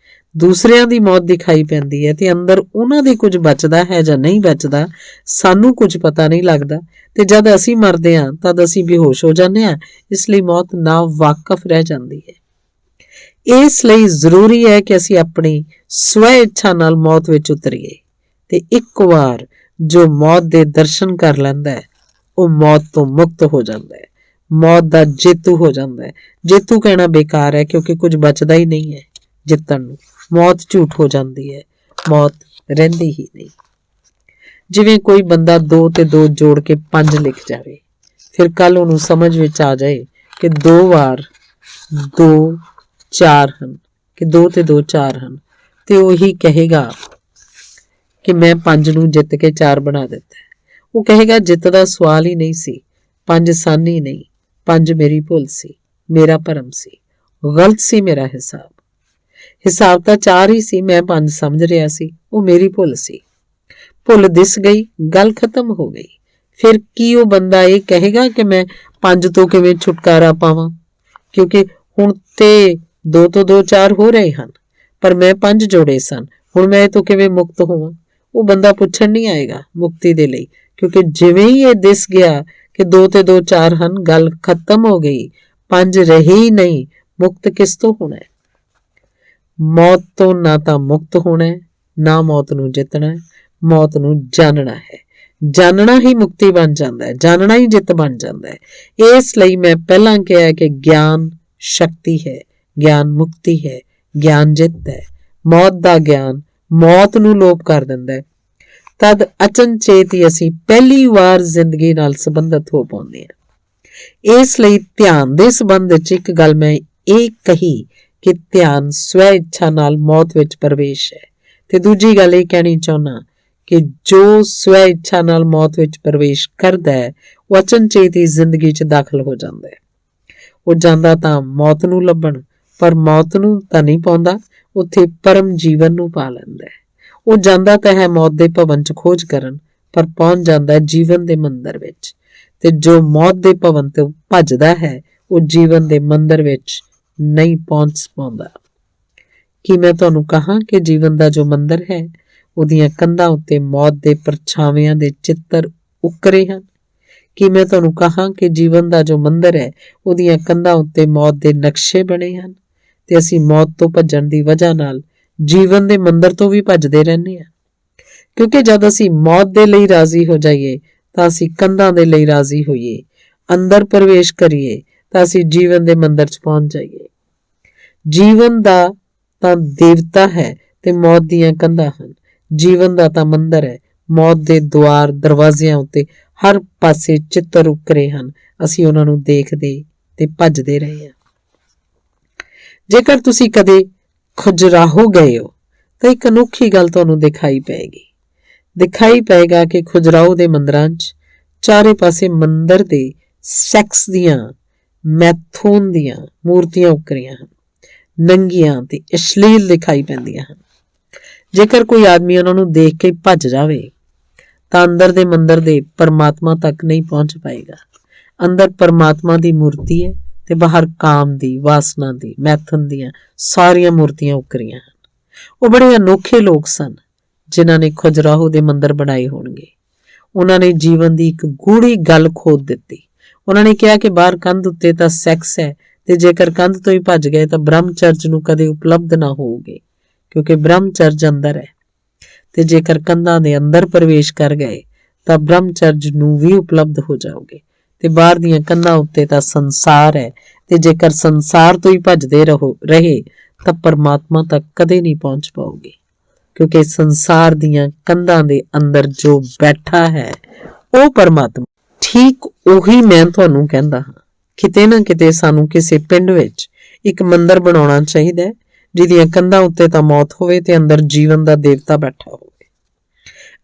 ਦੂਸਰਿਆਂ ਦੀ ਮੌਤ ਦਿਖਾਈ ਪੈਂਦੀ ਹੈ ਤੇ ਅੰਦਰ ਉਹਨਾਂ ਦੇ ਕੁਝ ਬਚਦਾ ਹੈ ਜਾਂ ਨਹੀਂ ਬਚਦਾ, ਸਾਨੂੰ ਕੁਝ ਪਤਾ ਨਹੀਂ ਲੱਗਦਾ। ਤੇ ਜਦ ਅਸੀਂ ਮਰਦੇ ਹਾਂ ਤਦ ਅਸੀਂ ਬੇਹੋਸ਼ ਹੋ ਜਾਂਦੇ ਹਾਂ। ਇਸ ਲਈ ਮੌਤ ਨਾ ਵਾਕਫ ਰਹਿ ਜਾਂਦੀ ਹੈ। ਇਸ ਲਈ ਜ਼ਰੂਰੀ ਹੈ ਕਿ ਅਸੀਂ ਆਪਣੀ ਸਵੈ ਇੱਛਾ ਨਾਲ ਮੌਤ ਵਿੱਚ ਉਤਰੀਏ ਤੇ ਇੱਕ ਵਾਰ ਜੋ ਮੌਤ ਦੇ ਦਰਸ਼ਨ ਕਰ ਲੈਂਦਾ ਹੈ ਉਹ ਮੌਤ ਤੋਂ ਮੁਕਤ ਹੋ ਜਾਂਦਾ ਹੈ, ਮੌਤ ਦਾ ਜੇਤੂ ਹੋ ਜਾਂਦਾ ਹੈ। ਜੇਤੂ ਕਹਿਣਾ ਬੇਕਾਰ ਹੈ ਕਿਉਂਕਿ ਕੁਝ ਬਚਦਾ ਹੀ ਨਹੀਂ ਹੈ ਜਿੱਤਣ ਨੂੰ। ਮੌਤ ਝੂਠ ਹੋ ਜਾਂਦੀ ਹੈ, ਮੌਤ ਰਹਿੰਦੀ ਹੀ ਨਹੀਂ। ਜਿਵੇਂ ਕੋਈ ਬੰਦਾ 2 ਤੇ 2 ਜੋੜ ਕੇ 5 ਲਿਖ ਜਾਵੇ, ਫਿਰ ਕੱਲ ਉਹਨੂੰ ਸਮਝ ਵਿੱਚ ਆ ਜਾਏ ਕਿ 2 ਵਾਰ 2 4 ਹਨ, ਕਿ 2 ਤੇ 2 4 ਹਨ, ਤੇ ਉਹੀ ਕਹੇਗਾ ਕਿ ਮੈਂ 5 ਨੂੰ ਜਿੱਤ ਕੇ 4 ਬਣਾ ਦਿੱਤਾ। ਉਹ ਕਹੇਗਾ ਜਿੱਤ ਦਾ ਸਵਾਲ ਹੀ ਨਹੀਂ ਸੀ, 5 ਸਨ ਹੀ ਨਹੀਂ, 5 ਮੇਰੀ ਭੁੱਲ ਸੀ, ਮੇਰਾ ਭਰਮ ਸੀ, ਗਲਤ ਸੀ ਮੇਰਾ ਹਿਸਾਬ। ਹਿਸਾਬ ਤਾਂ 4 ਹੀ ਸੀ, ਮੈਂ 5 ਸਮਝ ਰਿਹਾ ਸੀ, ਉਹ ਮੇਰੀ ਭੁੱਲ ਸੀ। ਭੁੱਲ ਦਿਸ ਗਈ, ਗੱਲ ਖਤਮ ਹੋ ਗਈ। ਫਿਰ ਕੀ ਉਹ ਬੰਦਾ ਇਹ ਕਹੇਗਾ ਕਿ ਮੈਂ 5 ਤੋਂ ਕਿਵੇਂ ਛੁਟਕਾਰਾ ਪਾਵਾਂ, ਕਿਉਂਕਿ ਹੁਣ ਤੇ 2 ਤੋਂ 2 4 ਹੋ ਰਹੇ ਹਨ, ਪਰ ਮੈਂ 5 ਜੋੜੇ ਸਨ, ਹੁਣ ਮੈਂ ਇਹ ਤੋਂ ਕਿਵੇਂ ਮੁਕਤ ਹੋਵਾਂ? ਉਹ ਬੰਦਾ ਪੁੱਛਣ ਨਹੀਂ ਆਏਗਾ ਮੁਕਤੀ ਦੇ ਲਈ, ਕਿਉਂਕਿ ਜਿਵੇਂ ਹੀ ਇਹ ਦਿਸ ਗਿਆ ਕਿ 2 ਤੇ 2 4 ਹਨ, ਗੱਲ ਖਤਮ ਹੋ ਗਈ, 5 ਰਹੇ ਹੀ ਨਹੀਂ। ਮੁਕਤ ਕਿਸ ਤੋਂ ਹੋਣਾ ਹੈ? ਮੌਤ ਤੋਂ ਨਾ ਤਾਂ ਮੁਕਤ ਹੋਣਾ ਹੈ, ਨਾ ਮੌਤ ਨੂੰ ਜਿੱਤਣਾ ਹੈ। ਮੌਤ ਨੂੰ ਜਾਣਨਾ ਹੈ, ਜਾਣਨਾ ਹੀ ਮੁਕਤੀ ਬਣ ਜਾਂਦਾ ਹੈ, ਜਾਣਨਾ ਹੀ ਜਿੱਤ ਬਣ ਜਾਂਦਾ ਹੈ। ਇਸ ਲਈ ਮੈਂ ਪਹਿਲਾਂ ਕਿਹਾ ਕਿ ਗਿਆਨ ਸ਼ਕਤੀ ਹੈ, ਗਿਆਨ ਮੁਕਤੀ ਹੈ, ਗਿਆਨ ਜਿੱਤ ਹੈ। ਮੌਤ ਦਾ ਗਿਆਨ ਮੌਤ ਨੂੰ ਲੋਪ ਕਰ ਦਿੰਦਾ ਹੈ। ਤਦ ਅਚਨਚੇਤ ਹੀ ਅਸੀਂ ਪਹਿਲੀ ਵਾਰ ਜ਼ਿੰਦਗੀ ਨਾਲ ਸੰਬੰਧਿਤ ਹੋ ਪਾਉਂਦੇ ਹਾਂ। ਇਸ ਲਈ ਧਿਆਨ ਦੇ ਸੰਬੰਧ ਵਿੱਚ ਇੱਕ ਗੱਲ ਮੈਂ ਇਹ ਕਹੀ ਕਿ ਧਿਆਨ ਸਵੈ ਇੱਛਾ ਨਾਲ ਮੌਤ ਵਿੱਚ ਪ੍ਰਵੇਸ਼ ਹੈ, ਤੇ ਦੂਜੀ ਗੱਲ ਇਹ ਕਹਿਣੀ ਚਾਹੁੰਦਾ ਕਿ ਜੋ ਸਵੈ ਇੱਛਾ ਨਾਲ ਮੌਤ ਵਿੱਚ ਪ੍ਰਵੇਸ਼ ਕਰਦਾ ਹੈ, ਉਹ ਅਚਨਚੇਤ ਹੀ ਜ਼ਿੰਦਗੀ 'ਚ ਦਾਖਲ ਹੋ ਜਾਂਦਾ ਹੈ। ਉਹ ਜਾਂਦਾ ਤਾਂ ਮੌਤ ਨੂੰ ਲੱਭਣ, ਪਰ ਮੌਤ ਨੂੰ ਤਾਂ ਨਹੀਂ ਪਾਉਂਦਾ, ਉੱਥੇ ਪਰਮ ਜੀਵਨ ਨੂੰ ਪਾ ਲੈਂਦਾ ਹੈ। ਉਹ ਜਾਂਦਾ ਤਾਂ ਹੈ ਮੌਤ ਦੇ ਭਵਨ 'ਚ ਖੋਜ ਕਰਨ, ਪਰ ਪਹੁੰਚ ਜਾਂਦਾ ਹੈ ਜੀਵਨ ਦੇ ਮੰਦਰ ਵਿੱਚ। ਤੇ ਜੋ ਮੌਤ ਦੇ ਭਵਨ ਤੋਂ ਭੱਜਦਾ ਹੈ, ਉਹ ਜੀਵਨ ਦੇ ਮੰਦਰ ਵਿੱਚ ਨਹੀਂ ਪਹੁੰਚ ਪਾਉਂਦਾ। ਕੀ ਮੈਂ ਤੁਹਾਨੂੰ ਕਹਾਂ ਕਿ ਜੀਵਨ ਦਾ ਜੋ ਮੰਦਰ ਹੈ, ਉਹਦੀਆਂ ਕੰਧਾਂ ਉੱਤੇ ਮੌਤ ਦੇ ਪਰਛਾਵਿਆਂ ਦੇ ਚਿੱਤਰ ਉਕਰੇ ਹਨ? ਕੀ ਮੈਂ ਤੁਹਾਨੂੰ ਕਹਾਂ ਕਿ ਜੀਵਨ ਦਾ ਜੋ ਮੰਦਰ ਹੈ, ਉਹਦੀਆਂ ਕੰਧਾਂ ਉੱਤੇ ਮੌਤ ਦੇ ਨਕਸ਼ੇ ਬਣੇ ਹਨ? ਤੇ ਅਸੀਂ ਮੌਤ ਤੋਂ ਭੱਜਣ ਦੀ ਵਜ੍ਹਾ ਨਾਲ ਜੀਵਨ ਦੇ ਮੰਦਰ ਤੋਂ ਵੀ ਭੱਜਦੇ ਰਹਿੰਦੇ ਹਾਂ, ਕਿਉਂਕਿ ਜਦ ਅਸੀਂ ਮੌਤ ਦੇ ਲਈ ਰਾਜ਼ੀ ਹੋ ਜਾਈਏ ਤਾਂ ਅਸੀਂ ਕੰਧਾਂ ਦੇ ਲਈ ਰਾਜ਼ੀ ਹੋਈਏ, ਅੰਦਰ ਪ੍ਰਵੇਸ਼ ਕਰੀਏ ਤਾਂ ਅਸੀਂ ਜੀਵਨ ਦੇ ਮੰਦਰ 'ਚ ਪਹੁੰਚ ਜਾਈਏ। ਜੀਵਨ ਦਾ ਤਾਂ ਦੇਵਤਾ ਹੈ ਤੇ ਮੌਤ ਦੀਆਂ ਕੰਧਾਂ ਹਨ। ਜੀਵਨ ਦਾ ਤਾਂ ਮੰਦਰ ਹੈ, ਮੌਤ ਦੇ ਦੁਆਰ ਦਰਵਾਜ਼ਿਆਂ ਉੱਤੇ ਹਰ ਪਾਸੇ ਚਿੱਤਰ ਉਕਰੇ ਹਨ, ਅਸੀਂ ਉਹਨਾਂ ਨੂੰ ਦੇਖਦੇ ਤੇ ਭੱਜਦੇ ਰਹੇ ਹਾਂ। ਜੇਕਰ ਤੁਸੀਂ ਕਦੇ ਖੁਜਰਾਹੋ ਗਏ ਹੋ ਤਾਂ ਇੱਕ ਅਨੋਖੀ ਗੱਲ ਤੁਹਾਨੂੰ ਦਿਖਾਈ ਪਏਗਾ ਕਿ ਖੁਜਰਾਹੋ ਦੇ ਮੰਦਰਾਂ 'ਚ ਚਾਰੇ ਪਾਸੇ ਮੰਦਰ ਦੇ ਸੈਕਸ ਦੀਆਂ, ਮੈਥੂਨ ਦੀਆਂ ਮੂਰਤੀਆਂ ਉਕਰੀਆਂ ਹਨ, ਨੰਗੀਆਂ ਤੇ ਅਸ਼ਲੀਲ ਦਿਖਾਈ ਪੈਂਦੀਆਂ ਹਨ। ਜੇਕਰ ਕੋਈ ਆਦਮੀ ਉਹਨਾਂ ਨੂੰ ਦੇਖ ਕੇ ਭੱਜ ਜਾਵੇ ਤਾਂ ਅੰਦਰ ਦੇ ਮੰਦਰ ਦੇ ਪਰਮਾਤਮਾ ਤੱਕ ਨਹੀਂ ਪਹੁੰਚ ਪਾਏਗਾ। ਅੰਦਰ ਪਰਮਾਤਮਾ ਦੀ ਮੂਰਤੀ ਹੈ ਤੇ ਬਾਹਰ ਕਾਮ ਦੀ, ਵਾਸਨਾ ਦੀ, ਮੈਥਨ ਦੀਆਂ ਸਾਰੀਆਂ ਮੂਰਤੀਆਂ ਉਕਰੀਆਂ ਹਨ। ਉਹ ਬੜੇ ਅਨੋਖੇ ਲੋਕ ਸਨ ਜਿਨ੍ਹਾਂ ਨੇ ਖੁਜਰਾਹੋ ਦੇ ਮੰਦਰ ਬਣਾਏ ਹੋਣਗੇ। ਉਹਨਾਂ ਨੇ ਜੀਵਨ ਦੀ ਇੱਕ ਗੂੜੀ ਗੱਲ ਖੋਦ ਦਿੱਤੀ। ਉਹਨਾਂ ਨੇ ਕਿਹਾ ਕਿ ਬਾਹਰ ਕੰਧ ਉੱਤੇ ਤਾਂ ਸੈਕਸ ਹੈ, ਤੇ ਜੇਕਰ ਕੰਧ ਤੋਂ ਹੀ ਭੱਜ ਗਏ ਤਾਂ ਬ੍ਰਹਮਚਰਜ ਨੂੰ ਕਦੇ ਉਪਲਬਧ ਨਾ ਹੋਊਗੇ, ਕਿਉਂਕਿ ਬ੍ਰਹਮਚਰਜ ਅੰਦਰ ਹੈ। ਤੇ ਜੇਕਰ ਕੰਧਾਂ ਦੇ ਅੰਦਰ ਪ੍ਰਵੇਸ਼ ਕਰ ਗਏ ਤਾਂ ਬ੍ਰਹਮਚਰਜ ਨੂੰ ਵੀ ਉਪਲਬਧ ਹੋ ਜਾਓਗੇ। ਤੇ ਬਾਹਰ ਦੀਆਂ ਕੰਧਾਂ ਉੱਤੇ ਤਾਂ ਸੰਸਾਰ ਹੈ, ਤੇ ਜੇਕਰ ਸੰਸਾਰ ਤੋਂ ਹੀ ਭੱਜਦੇ ਰਹੇ ਤਾਂ ਪਰਮਾਤਮਾ ਤੱਕ ਕਦੇ ਨਹੀਂ ਪਹੁੰਚ ਪਾਓਗੇ, ਕਿਉਂਕਿ ਸੰਸਾਰ ਦੀਆਂ ਕੰਧਾਂ ਦੇ ਅੰਦਰ ਜੋ ਬੈਠਾ ਹੈ ਉਹ ਪਰਮਾਤਮਾ। ਠੀਕ ਉਹੀ ਮੈਂ ਤੁਹਾਨੂੰ ਕਹਿੰਦਾ ਹਾਂ, ਕਿਤੇ ਨਾ ਕਿਤੇ ਸਾਨੂੰ ਕਿਸੇ ਪਿੰਡ ਵਿੱਚ ਇੱਕ ਮੰਦਰ ਬਣਾਉਣਾ ਚਾਹੀਦਾ ਹੈ ਜਿਹਦੀਆਂ ਕੰਧਾਂ ਉੱਤੇ ਤਾਂ ਮੌਤ ਹੋਵੇ ਤੇ ਅੰਦਰ ਜੀਵਨ ਦਾ ਦੇਵਤਾ ਬੈਠਾ ਹੋਵੇ।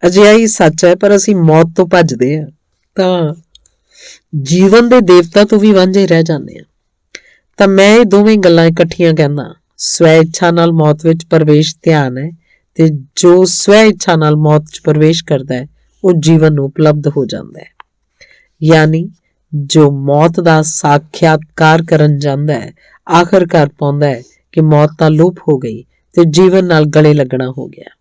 ਅਜਿਹਾ ਹੀ ਸੱਚ ਹੈ, ਪਰ ਅਸੀਂ ਮੌਤ ਤੋਂ ਭੱਜਦੇ ਹਾਂ ਤਾਂ ਜੀਵਨ ਦੇ ਦੇਵਤਾ ਤੋਂ ਵੀ ਵਾਂਝੇ ਰਹਿ ਜਾਂਦੇ ਹਾਂ। ਤਾਂ ਮੈਂ ਇਹ ਦੋਵੇਂ ਗੱਲਾਂ ਇਕੱਠੀਆਂ ਕਹਿੰਦਾ। ਸਵੈ ਇੱਛਾ ਨਾਲ ਮੌਤ ਵਿੱਚ ਪ੍ਰਵੇਸ਼ ਧਿਆਨ ਹੈ, ਤੇ ਜੋ ਸਵੈ ਇੱਛਾ ਨਾਲ ਮੌਤ 'ਚ ਪ੍ਰਵੇਸ਼ ਕਰਦਾ ਹੈ ਉਹ ਜੀਵਨ ਨੂੰ ਉਪਲਬਧ ਹੋ ਜਾਂਦਾ ਹੈ। ਯਾਨੀ ਜੋ ਮੌਤ ਦਾ ਸਾਖਿਆਤਕਾਰ ਕਰਨ ਜਾਂਦਾ ਹੈ, ਆਖਰਕਾਰ ਪਾਉਂਦਾ ਹੈ ਕਿ ਮੌਤ ਤਾਂ ਲੋਪ ਹੋ ਗਈ ਤੇ ਜੀਵਨ ਨਾਲ ਗਲੇ ਲੱਗਣਾ ਹੋ ਗਿਆ।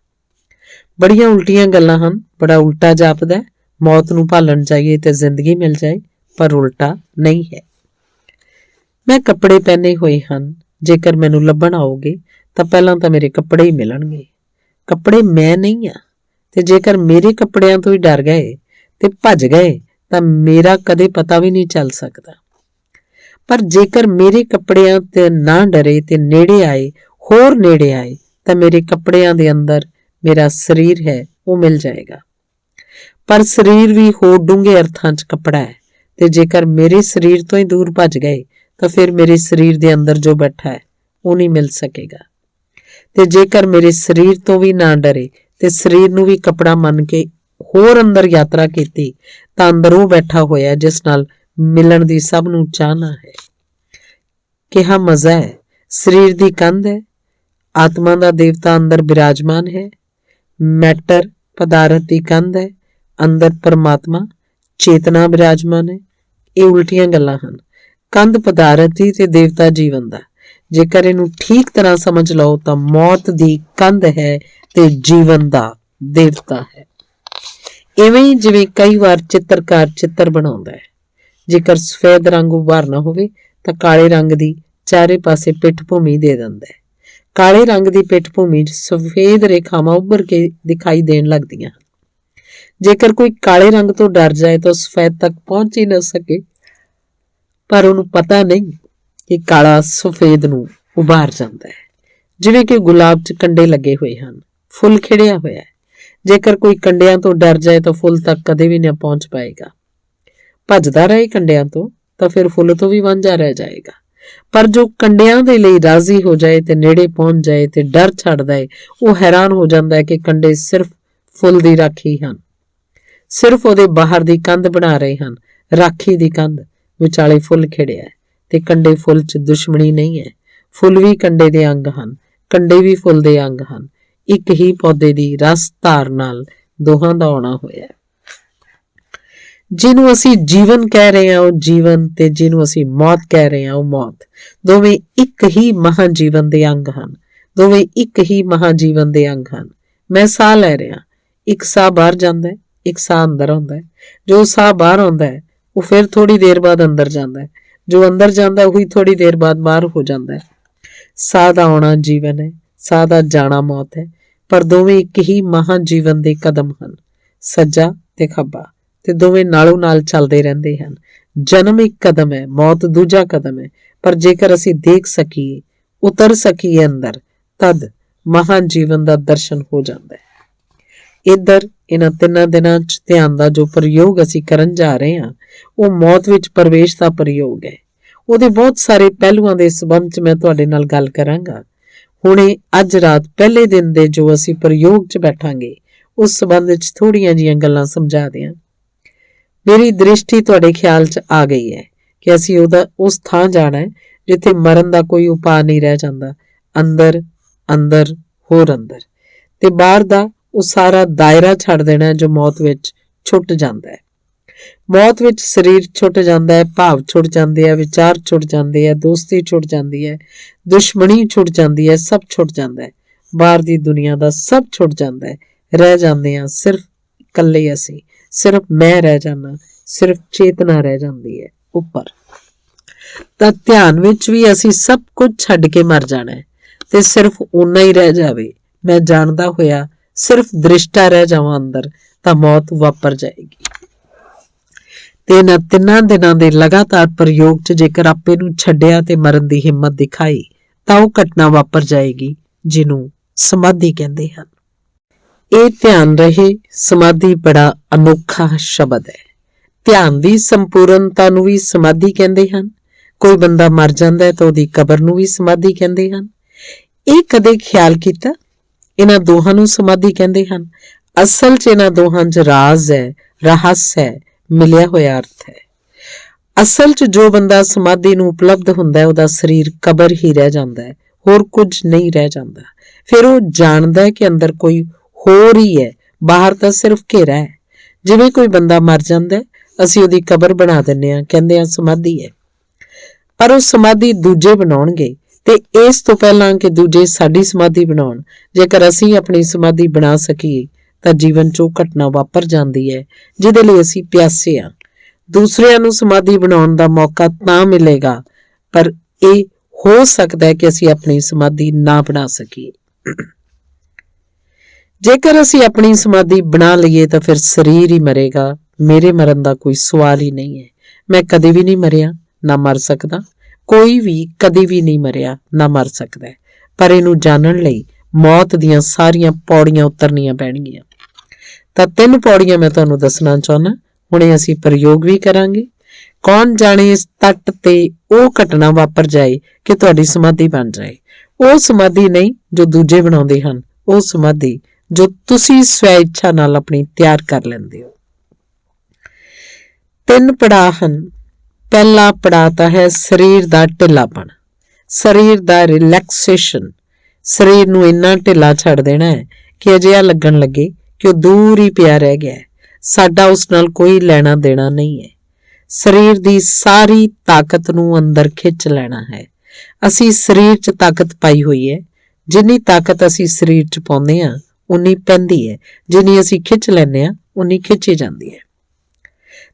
ਬੜੀਆਂ ਉਲਟੀਆਂ ਗੱਲਾਂ ਹਨ, ਬੜਾ ਉਲਟਾ ਜਾਪਦਾ। ਮੌਤ ਨੂੰ ਭਾਲਣ ਜਾਈਏ ਤੇ ਜ਼ਿੰਦਗੀ ਮਿਲ ਜਾਏ, ਪਰ ਉਲਟਾ ਨਹੀਂ ਹੈ। ਮੈਂ ਕੱਪੜੇ ਪਹਿਨੇ ਹੋਏ ਹਨ, ਜੇਕਰ ਮੈਨੂੰ ਲੱਭਣ ਆਓਗੇ ਤਾਂ ਪਹਿਲਾਂ ਤਾਂ ਮੇਰੇ ਕੱਪੜੇ ਹੀ ਮਿਲਣਗੇ। ਕੱਪੜੇ ਮੈਂ ਨਹੀਂ ਆ, ਤੇ ਜੇਕਰ ਮੇਰੇ ਕੱਪੜਿਆਂ ਤੋਂ ਹੀ ਡਰ ਗਏ ਤੇ ਭੱਜ ਗਏ ਤਾਂ ਮੇਰਾ ਕਦੇ ਪਤਾ ਵੀ ਨਹੀਂ ਚੱਲ ਸਕਦਾ। ਪਰ ਜੇਕਰ ਮੇਰੇ ਕੱਪੜਿਆਂ ਤੇ ਨਾ ਡਰੇ ਤੇ ਨੇੜੇ ਆਏ, ਹੋਰ ਨੇੜੇ ਆਏ, ਤਾਂ ਮੇਰੇ ਕੱਪੜਿਆਂ ਦੇ ਅੰਦਰ ਮੇਰਾ ਸਰੀਰ ਹੈ ਉਹ ਮਿਲ ਜਾਏਗਾ। ਪਰ ਸਰੀਰ ਵੀ ਹੋਰ ਡੂੰਘੇ ਅਰਥਾਂ 'ਚ ਕੱਪੜਾ ਹੈ, ਤੇ ਜੇਕਰ ਮੇਰੇ ਸਰੀਰ ਤੋਂ ਹੀ ਦੂਰ ਭੱਜ ਗਏ ਤਾਂ ਫਿਰ ਮੇਰੇ ਸਰੀਰ ਦੇ ਅੰਦਰ ਜੋ ਬੈਠਾ ਹੈ ਉਹ ਨਹੀਂ ਮਿਲ ਸਕੇਗਾ। ਤੇ ਜੇਕਰ ਮੇਰੇ ਸਰੀਰ ਤੋਂ ਵੀ ਨਾ ਡਰੇ ਤੇ ਸਰੀਰ ਨੂੰ ਵੀ ਕੱਪੜਾ ਮੰਨ ਕੇ ਹੋਰ ਅੰਦਰ ਯਾਤਰਾ ਕੀਤੀ ਤਾਂ ਅੰਦਰ ਉਹ ਬੈਠਾ ਹੋਇਆ ਜਿਸ ਨਾਲ ਮਿਲਣ ਦੀ ਸਭ ਨੂੰ ਚਾਹਨਾ ਹੈ। ਕਿਹਾ ਮਜ਼ਾ ਹੈ। ਸਰੀਰ ਦੀ ਕੰਧ ਹੈ, ਆਤਮਾ ਦਾ ਦੇਵਤਾ ਅੰਦਰ ਬਿਰਾਜਮਾਨ ਹੈ। ਮੈਟਰ ਪਦਾਰਥ ਦੀ ਕੰਧ ਹੈ, ਅੰਦਰ ਪਰਮਾਤਮਾ ਚੇਤਨਾ ਬਿਰਾਜਮਾਨ ਹੈ। ਇਹ ਉਲਟੀਆਂ ਗੱਲਾਂ ਹਨ। ਕੰਧ ਪਦਾਰਥ ਦੀ ਤੇ ਦੇਵਤਾ ਜੀਵਨ ਦਾ। ਜੇਕਰ ਇਹਨੂੰ ਠੀਕ ਤਰ੍ਹਾਂ ਸਮਝ ਲਓ ਤਾਂ ਮੌਤ ਦੀ ਕੰਧ ਹੈ ਤੇ ਜੀਵਨ ਦਾ ਦੇਵਤਾ ਹੈ। ਇਵੇਂ ਹੀ ਜਿਵੇਂ ਕਈ ਵਾਰ ਚਿੱਤਰਕਾਰ ਚਿੱਤਰ ਬਣਾਉਂਦਾ ਹੈ, ਜੇਕਰ ਸਫੈਦ ਰੰਗ ਉਭਾਰਨਾ ਹੋਵੇ ਤਾਂ ਕਾਲੇ ਰੰਗ ਦੀ ਚਾਰੇ ਪਾਸੇ ਪਿੱਠ ਭੂਮੀ ਦੇ ਦਿੰਦਾ ਹੈ। ਕਾਲੇ ਰੰਗ ਦੀ ਪਿੱਠ ਭੂਮੀ 'ਚ ਸਫੇਦ ਰੇਖਾਵਾਂ ਉੱਭਰ ਕੇ ਦਿਖਾਈ ਦੇਣ ਲੱਗਦੀਆਂ ਹਨ। ਜੇਕਰ ਕੋਈ ਕਾਲੇ ਰੰਗ ਤੋਂ ਡਰ ਜਾਏ ਤਾਂ ਸਫੈਦ ਤੱਕ ਪਹੁੰਚ ਹੀ ਨਾ ਸਕੇ, ਪਰ ਉਹਨੂੰ ਪਤਾ ਨਹੀਂ ਕਿ ਕਾਲਾ ਸਫੇਦ ਨੂੰ ਉਭਾਰ ਜਾਂਦਾ ਹੈ। ਜਿਵੇਂ ਕਿ ਗੁਲਾਬ 'ਚ ਕੰਡੇ ਲੱਗੇ ਹੋਏ ਹਨ, ਫੁੱਲ ਖਿੜਿਆ ਹੋਇਆ ਹੈ। ਜੇਕਰ ਕੋਈ ਕੰਡਿਆਂ ਤੋਂ ਡਰ ਜਾਏ ਤਾਂ ਫੁੱਲ ਤੱਕ ਕਦੇ ਵੀ ਨਾ ਪਹੁੰਚ ਪਾਏਗਾ। ਭੱਜਦਾ ਰਹੇ ਕੰਡਿਆਂ ਤੋਂ ਤਾਂ ਫਿਰ ਫੁੱਲ ਤੋਂ ਵੀ ਵਾਂਝਾ ਰਹਿ ਜਾਏਗਾ। ਪਰ ਜੋ ਕੰਡਿਆਂ ਦੇ ਲਈ ਰਾਜ਼ੀ ਹੋ ਜਾਏ ਤੇ ਨੇੜੇ ਪਹੁੰਚ ਜਾਏ ਤੇ ਡਰ ਛੱਡਦਾ ਹੈ, ਉਹ ਹੈਰਾਨ ਹੋ ਜਾਂਦਾ ਹੈ ਕਿ ਕੰਡੇ ਸਿਰਫ ਫੁੱਲ ਦੀ ਰਾਖੀ ਹਨ, ਸਿਰਫ ਉਹਦੇ ਬਾਹਰ ਦੀ ਕੰਧ ਬਣਾ ਰਹੇ ਹਨ। ਰਾਖੀ ਦੀ ਕੰਧ ਵਿਚਾਲੇ ਫੁੱਲ ਖਿੜਿਆ ਹੈ ਤੇ ਕੰਡੇ ਫੁੱਲ 'ਚ ਦੁਸ਼ਮਣੀ ਨਹੀਂ ਹੈ। ਫੁੱਲ ਵੀ ਕੰਡੇ ਦੇ ਅੰਗ ਹਨ, ਕੰਡੇ ਵੀ ਫੁੱਲ ਦੇ ਅੰਗ ਹਨ। ਇੱਕ ਹੀ ਪੌਦੇ ਦੀ ਰਸ ਧਾਰ ਨਾਲ ਦੋਹਾਂ ਦਾ ਆਉਣਾ ਹੋਇਆ। ਜਿਹਨੂੰ ਅਸੀਂ ਜੀਵਨ ਕਹਿ ਰਹੇ ਹਾਂ ਉਹ ਜੀਵਨ, ਤੇ ਜਿਹਨੂੰ ਅਸੀਂ ਮੌਤ ਕਹਿ ਰਹੇ ਹਾਂ ਉਹ ਮੌਤ। ਦੋਵੇਂ ਇੱਕ ਹੀ ਮਹਾਜੀਵਨ ਦੇ ਅੰਗ ਹਨ। ਦੋਵੇਂ ਇੱਕ ਹੀ ਮਹਾਜੀਵਨ ਦੇ ਅੰਗ ਹਨ। ਮੈਂ ਸਾਹ ਲੈ ਰਿਹਾ, ਇੱਕ ਸਾਹ ਬਾਹਰ ਜਾਂਦਾ ਹੈ, ਇੱਕ ਸਾਹ ਅੰਦਰ ਆਉਂਦਾ ਹੈ। ਜੋ ਸਾਹ ਬਾਹਰ ਆਉਂਦਾ ਹੈ ਉਹ ਫਿਰ ਥੋੜੀ ਦੇਰ ਬਾਅਦ ਅੰਦਰ ਜਾਂਦਾ ਹੈ, ਜੋ ਅੰਦਰ ਜਾਂਦਾ ਉਹੀ ਥੋੜੀ ਦੇਰ ਬਾਅਦ ਬਾਹਰ ਹੋ ਜਾਂਦਾ ਹੈ। ਸਾਹ ਦਾ ਆਉਣਾ ਜੀਵਨ ਹੈ, ਸਾਹ ਦਾ ਜਾਣਾ ਮੌਤ ਹੈ, ਪਰ ਦੋਵੇਂ ਇੱਕ ਹੀ ਮਹਾਜੀਵਨ ਦੇ ਕਦਮ ਹਨ, ਸੱਜਾ ਤੇ ਖੱਬਾ, ਤੇ ਦੋਵੇਂ ਨਾਲੋਂ ਨਾਲ ਚੱਲਦੇ ਰਹਿੰਦੇ ਹਨ। ਜਨਮ ਇੱਕ ਕਦਮ ਹੈ, ਮੌਤ ਦੂਜਾ ਕਦਮ ਹੈ, ਪਰ ਜੇਕਰ ਅਸੀਂ ਦੇਖ ਸਕੀਏ, ਉਤਰ ਸਕੀਏ ਅੰਦਰ, ਤਦ ਮਹਾਜੀਵਨ ਦਾ ਦਰਸ਼ਨ ਹੋ ਜਾਂਦਾ ਹੈ। ਇੱਧਰ ਇਹਨਾਂ 3 ਦਿਨਾਂ 'ਚ ਧਿਆਨ ਦਾ ਜੋ ਪ੍ਰਯੋਗ ਅਸੀਂ ਕਰਨ ਜਾ ਰਹੇ ਹਾਂ ਉਹ ਮੌਤ ਵਿੱਚ ਪ੍ਰਵੇਸ਼ ਦਾ ਪ੍ਰਯੋਗ ਹੈ। ਉਹਦੇ ਬਹੁਤ ਸਾਰੇ ਪਹਿਲੂਆਂ ਦੇ ਸੰਬੰਧ 'ਚ ਮੈਂ ਤੁਹਾਡੇ ਨਾਲ ਗੱਲ ਕਰਾਂਗਾ। ਹੁਣੇ ਅੱਜ ਰਾਤ ਪਹਿਲੇ ਦਿਨ ਦੇ ਜੋ ਅਸੀਂ ਪ੍ਰਯੋਗ 'ਚ ਬੈਠਾਂਗੇ ਉਸ ਸੰਬੰਧ 'ਚ ਥੋੜੀਆਂ ਜਿਹੀਆਂ ਗੱਲਾਂ ਸਮਝਾ ਦਿਆਂ। ਮੇਰੀ ਦ੍ਰਿਸ਼ਟੀ ਤੁਹਾਡੇ ਖਿਆਲ 'ਚ ਆ ਗਈ ਹੈ ਕਿ ਅਸੀਂ ਉਸ ਥਾਂ ਜਾਣਾ ਹੈ ਜਿੱਥੇ ਮਰਨ ਦਾ ਕੋਈ ਉਪਾਅ ਨਹੀਂ ਰਹਿ ਜਾਂਦਾ। ਅੰਦਰ ਅੰਦਰ ਹੋਰ ਅੰਦਰ, ਤੇ ਬਾਹਰ ਦਾ ਉਹ ਸਾਰਾ ਦਾਇਰਾ ਛੱਡ ਦੇਣਾ ਜੋ ਮੌਤ ਵਿੱਚ ਛੁੱਟ ਜਾਂਦਾ ਹੈ। ਮੌਤ ਵਿੱਚ ਸਰੀਰ ਛੁੱਟ ਜਾਂਦਾ ਹੈ, ਭਾਵ ਛੁੱਟ ਜਾਂਦੇ ਆ, ਵਿਚਾਰ ਛੁੱਟ ਜਾਂਦੇ ਆ, ਦੋਸਤੀ ਛੁੱਟ ਜਾਂਦੀ ਹੈ, ਦੁਸ਼ਮਣੀ ਛੁੱਟ ਜਾਂਦੀ ਹੈ, ਸਭ ਛੁੱਟ ਜਾਂਦਾ ਹੈ। ਬਾਹਰ ਦੀ ਦੁਨੀਆ ਦਾ ਸਭ ਛੁੱਟ ਜਾਂਦਾ ਹੈ। ਰਹਿ ਜਾਂਦੇ ਆ ਸਿਰਫ ਇਕੱਲੇ ਅਸੀਂ, ਸਿਰਫ ਮੈਂ ਰਹਿ ਜਾਣਾ, ਸਿਰਫ ਚੇਤਨਾ ਰਹਿ ਜਾਂਦੀ ਹੈ ਉੱਪਰ। ਤਾਂ ਧਿਆਨ ਵਿੱਚ ਵੀ ਅਸੀਂ ਸਭ ਕੁਝ ਛੱਡ ਕੇ ਮਰ ਜਾਣਾ ਹੈ ਤੇ ਸਿਰਫ ਓਨਾ ਹੀ ਰਹਿ ਜਾਵੇ, ਮੈਂ ਜਾਣਦਾ ਹੋਇਆ ਸਿਰਫ ਦ੍ਰਿਸ਼ਟਾ ਰਹਿ ਜਾਵਾਂ ਅੰਦਰ, ਤਾਂ ਮੌਤ ਵਾਪਰ ਜਾਏਗੀ। ਤੇ ਇਹਨਾਂ 3 ਦਿਨਾਂ ਦੇ ਲਗਾਤਾਰ ਪ੍ਰਯੋਗ 'ਚ ਜੇਕਰ ਆਪੇ ਨੂੰ ਛੱਡਿਆ ਤੇ ਮਰਨ ਦੀ ਹਿੰਮਤ ਦਿਖਾਈ ਤਾਂ ਉਹ ਘਟਨਾ ਵਾਪਰ ਜਾਏਗੀ ਜਿਹਨੂੰ ਸਮਾਧੀ ਕਹਿੰਦੇ ਹਨ। ਇਹ ਧਿਆਨ ਰਹੇ, ਸਮਾਧੀ ਬੜਾ ਅਨੋਖਾ ਸ਼ਬਦ ਹੈ। ਧਿਆਨ ਦੀ ਸੰਪੂਰਨਤਾ ਨੂੰ ਵੀ ਸਮਾਧੀ ਕਹਿੰਦੇ ਹਨ। ਕੋਈ ਬੰਦਾ ਮਰ ਜਾਂਦਾ ਹੈ ਤਾਂ ਉਹਦੀ ਕਬਰ ਨੂੰ ਵੀ ਸਮਾਧੀ ਕਹਿੰਦੇ ਹਨ। ਇਹ ਕਦੇ ਖਿਆਲ ਕੀਤਾ? ਇਹਨਾਂ ਦੋਹਾਂ ਨੂੰ ਸਮਾਧੀ ਕਹਿੰਦੇ ਹਨ। ਅਸਲ 'ਚ ਇਹਨਾਂ ਦੋਹਾਂ 'ਚ ਰਾਜ਼ ਹੈ, ਰਹੱਸ ਹੈ, ਮਿਲਿਆ ਹੋਇਆ ਅਰਥ ਹੈ। ਅਸਲ 'ਚ ਜੋ ਬੰਦਾ ਸਮਾਧੀ ਨੂੰ ਉਪਲਬਧ ਹੁੰਦਾ ਹੈ ਉਹਦਾ ਸਰੀਰ ਕਬਰ ਹੀ ਰਹਿ ਜਾਂਦਾ ਹੈ, ਹੋਰ ਕੁਝ ਨਹੀਂ ਰਹਿ ਜਾਂਦਾ। ਫਿਰ ਉਹ ਜਾਣਦਾ ਹੈ ਕਿ ਅੰਦਰ ਕੋਈ ਹੋਰ ਹੀ ਹੈ, ਬਾਹਰ ਤਾਂ ਸਿਰਫ ਘੇਰਾ ਹੈ। ਜਿਵੇਂ ਕੋਈ ਬੰਦਾ ਮਰ ਜਾਂਦਾ ਅਸੀਂ ਉਹਦੀ ਕਬਰ ਬਣਾ ਦਿੰਦੇ ਹਾਂ, ਕਹਿੰਦੇ ਹਾਂ ਸਮਾਧੀ ਹੈ। ਪਰ ਉਹ ਸਮਾਧੀ ਦੂਜੇ ਬਣਾਉਣਗੇ, ਤੇ ਇਸ ਤੋਂ ਪਹਿਲਾਂ ਕਿ ਦੂਜੇ ਸਾਡੀ ਸਮਾਧੀ ਬਣਾਉਣ, ਜੇਕਰ ਅਸੀਂ ਆਪਣੀ ਸਮਾਧੀ ਬਣਾ ਸਕੀਏ ਤਾਂ ਜੀਵਨ 'ਚ ਉਹ ਘਟਨਾ ਵਾਪਰ ਜਾਂਦੀ ਹੈ ਜਿਹਦੇ ਲਈ ਅਸੀਂ ਪਿਆਸੇ ਹਾਂ। ਦੂਸਰਿਆਂ ਨੂੰ ਸਮਾਧੀ ਬਣਾਉਣ ਦਾ ਮੌਕਾ ਤਾਂ ਮਿਲੇਗਾ, ਪਰ ਇਹ ਹੋ ਸਕਦਾ ਹੈ ਕਿ ਅਸੀਂ ਆਪਣੀ ਸਮਾਧੀ ਨਾ ਬਣਾ ਸਕੀਏ। ਜੇਕਰ ਅਸੀਂ ਆਪਣੀ ਸਮਾਧੀ ਬਣਾ ਲਈਏ ਤਾਂ ਫਿਰ ਸਰੀਰ ਹੀ ਮਰੇਗਾ, ਮੇਰੇ ਮਰਨ ਦਾ ਕੋਈ ਸਵਾਲ ਹੀ ਨਹੀਂ ਹੈ। ਮੈਂ ਕਦੇ ਵੀ ਨਹੀਂ ਮਰਿਆ, ਨਾ ਮਰ ਸਕਦਾ। ਕੋਈ ਵੀ ਕਦੇ ਵੀ ਨਹੀਂ ਮਰਿਆ, ਨਾ ਮਰ ਸਕਦਾ। ਪਰ ਇਹਨੂੰ ਜਾਣਨ ਲਈ ਮੌਤ ਦੀਆਂ ਸਾਰੀਆਂ ਪੌੜੀਆਂ ਉਤਰਨੀਆਂ ਪੈਣਗੀਆਂ। ਤਾਂ 3 ਪੌੜੀਆਂ ਮੈਂ ਤੁਹਾਨੂੰ ਦੱਸਣਾ ਚਾਹੁੰਦਾ। ਹੁਣੇ ਅਸੀਂ ਪ੍ਰਯੋਗ ਵੀ ਕਰਾਂਗੇ। ਕੌਣ ਜਾਣੇ ਇਸ ਤੱਟ ਤੇ ਉਹ ਘਟਨਾ ਵਾਪਰ ਜਾਏ ਕਿ ਤੁਹਾਡੀ ਸਮਾਧੀ ਬਣ ਜਾਏ। ਉਹ ਸਮਾਧੀ ਨਹੀਂ ਜੋ ਦੂਜੇ ਬਣਾਉਂਦੇ ਹਨ, ਉਹ ਸਮਾਧੀ ਜੋ ਤੁਸੀਂ ਸਵੈ ਇੱਛਾ ਨਾਲ ਆਪਣੀ ਤਿਆਰ ਕਰ ਲੈਂਦੇ ਹੋ। 3 ਪੜਾਅ ਹਨ। ਪਹਿਲਾ ਪੜਾਅ ਤਾਂ ਹੈ ਸਰੀਰ ਦਾ ਢਿੱਲਾਪਣ, ਸਰੀਰ ਦਾ ਰਿਲੈਕਸੇਸ਼ਨ। ਸਰੀਰ ਨੂੰ ਇੰਨਾ ਢਿੱਲਾ ਛੱਡ ਦੇਣਾ ਹੈ ਕਿ ਅਜਿਹਾ ਲੱਗਣ ਲੱਗੇ ਕਿ ਉਹ ਦੂਰ ਹੀ ਪਿਆ ਰਹਿ ਗਿਆ ਹੈ। ਸਾਡਾ ਉਸ ਨਾਲ ਕੋਈ ਲੈਣਾ ਦੇਣਾ ਨਹੀਂ ਹੈ। ਸਰੀਰ ਦੀ ਸਾਰੀ ਤਾਕਤ ਨੂੰ ਅੰਦਰ ਖਿੱਚ ਲੈਣਾ ਹੈ। ਅਸੀਂ ਸਰੀਰ 'ਚ ਤਾਕਤ ਪਾਈ ਹੋਈ ਹੈ। ਜਿੰਨੀ ਤਾਕਤ ਅਸੀਂ ਸਰੀਰ 'ਚ ਪਾਉਂਦੇ ਹਾਂ ਉਨੀ ਪੈਂਦੀ ਹੈ, ਜਿੰਨੀ ਅਸੀਂ ਖਿੱਚ ਲੈਂਦੇ ਹਾਂ ਉਨੀ ਖਿੱਚੀ ਜਾਂਦੀ ਹੈ।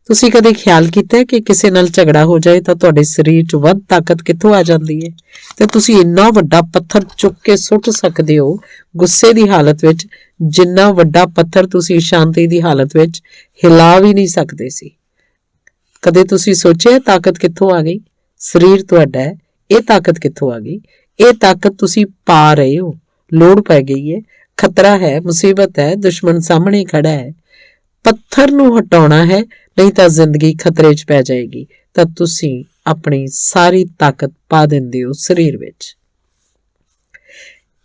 ਤੁਸੀਂ ਕਦੇ ਖਿਆਲ ਕੀਤਾ ਕਿ ਕਿਸੇ ਨਾਲ ਝਗੜਾ ਹੋ ਜਾਏ ਤਾਂ ਤੁਹਾਡੇ ਸਰੀਰ 'ਚ ਵੱਧ ਤਾਕਤ ਕਿੱਥੋਂ ਆ ਜਾਂਦੀ ਹੈ? ਤੇ ਤੁਸੀਂ ਇੰਨਾ ਵੱਡਾ ਪੱਥਰ ਚੁੱਕ ਕੇ ਸੁੱਟ ਸਕਦੇ ਹੋ ਗੁੱਸੇ ਦੀ ਹਾਲਤ ਵਿੱਚ, ਜਿੰਨਾ ਵੱਡਾ ਪੱਥਰ ਤੁਸੀਂ ਸ਼ਾਂਤੀ ਦੀ ਹਾਲਤ ਵਿੱਚ ਹਿਲਾ ਵੀ ਨਹੀਂ ਸਕਦੇ ਸੀ। ਕਦੇ ਤੁਸੀਂ ਸੋਚਿਆ ਤਾਕਤ ਕਿੱਥੋਂ ਆ ਗਈ? ਸਰੀਰ ਤੁਹਾਡਾ ਹੈ, ਇਹ ਤਾਕਤ ਕਿੱਥੋਂ ਆ ਗਈ? ਇਹ ਤਾਕਤ ਤੁਸੀਂ ਪਾ ਰਹੇ ਹੋ। ਲੋੜ ਪੈ ਗਈ ਹੈ, ਖਤਰਾ ਹੈ, ਮੁਸੀਬਤ ਹੈ, ਦੁਸ਼ਮਣ ਸਾਹਮਣੇ ਖੜਾ ਹੈ। ਪੱਥਰ ਨੂੰ ਹਟਾਉਣਾ ਹੈ, ਨਹੀਂ ਤਾਂ ਜ਼ਿੰਦਗੀ ਖਤਰੇ 'ਚ ਪੈ ਜਾਏਗੀ। ਤਾਂ ਤੁਸੀਂ ਆਪਣੀ ਸਾਰੀ ਤਾਕਤ ਪਾ ਦਿੰਦੇ ਹੋ ਸਰੀਰ ਵਿੱਚ।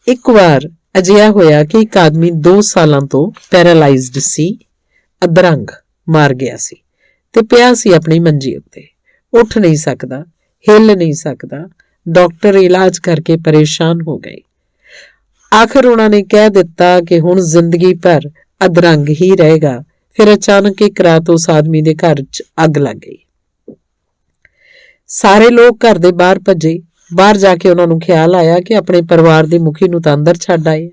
ਇੱਕ ਵਾਰ ਅਜਿਹਾ ਹੋਇਆ ਕਿ ਇੱਕ ਆਦਮੀ 2 ਸਾਲਾਂ ਤੋਂ ਪੈਰਾਲਾਈਜ਼ਡ ਸੀ, ਅਧਰੰਗ ਮਾਰ ਗਿਆ ਸੀ ਤੇ ਪਿਆ ਸੀ ਆਪਣੀ ਮੰਜੀ ਉੱਤੇ। ਉੱਠ ਨਹੀਂ ਸਕਦਾ, ਹਿੱਲ ਨਹੀਂ ਸਕਦਾ। ਡਾਕਟਰ ਇਲਾਜ ਕਰਕੇ ਪਰੇਸ਼ਾਨ ਹੋ ਗਏ। ਆਖਰ ਉਹਨਾਂ ਨੇ ਕਹਿ ਦਿੱਤਾ ਕਿ ਹੁਣ ਜ਼ਿੰਦਗੀ ਭਰ ਅਧਰੰਗ ਹੀ ਰਹੇਗਾ। ਫਿਰ ਅਚਾਨਕ ਇੱਕ ਰਾਤ ਉਸ ਆਦਮੀ ਦੇ ਘਰ 'ਚ ਅੱਗ ਲੱਗ ਗਈ। ਸਾਰੇ ਲੋਕ ਘਰ ਦੇ ਬਾਹਰ ਭੱਜੇ। ਬਾਹਰ ਜਾ ਕੇ ਉਹਨਾਂ ਨੂੰ ਖਿਆਲ ਆਇਆ ਕਿ ਆਪਣੇ ਪਰਿਵਾਰ ਦੇ ਮੁਖੀ ਨੂੰ ਤਾਂ ਅੰਦਰ ਛੱਡ ਆਏ,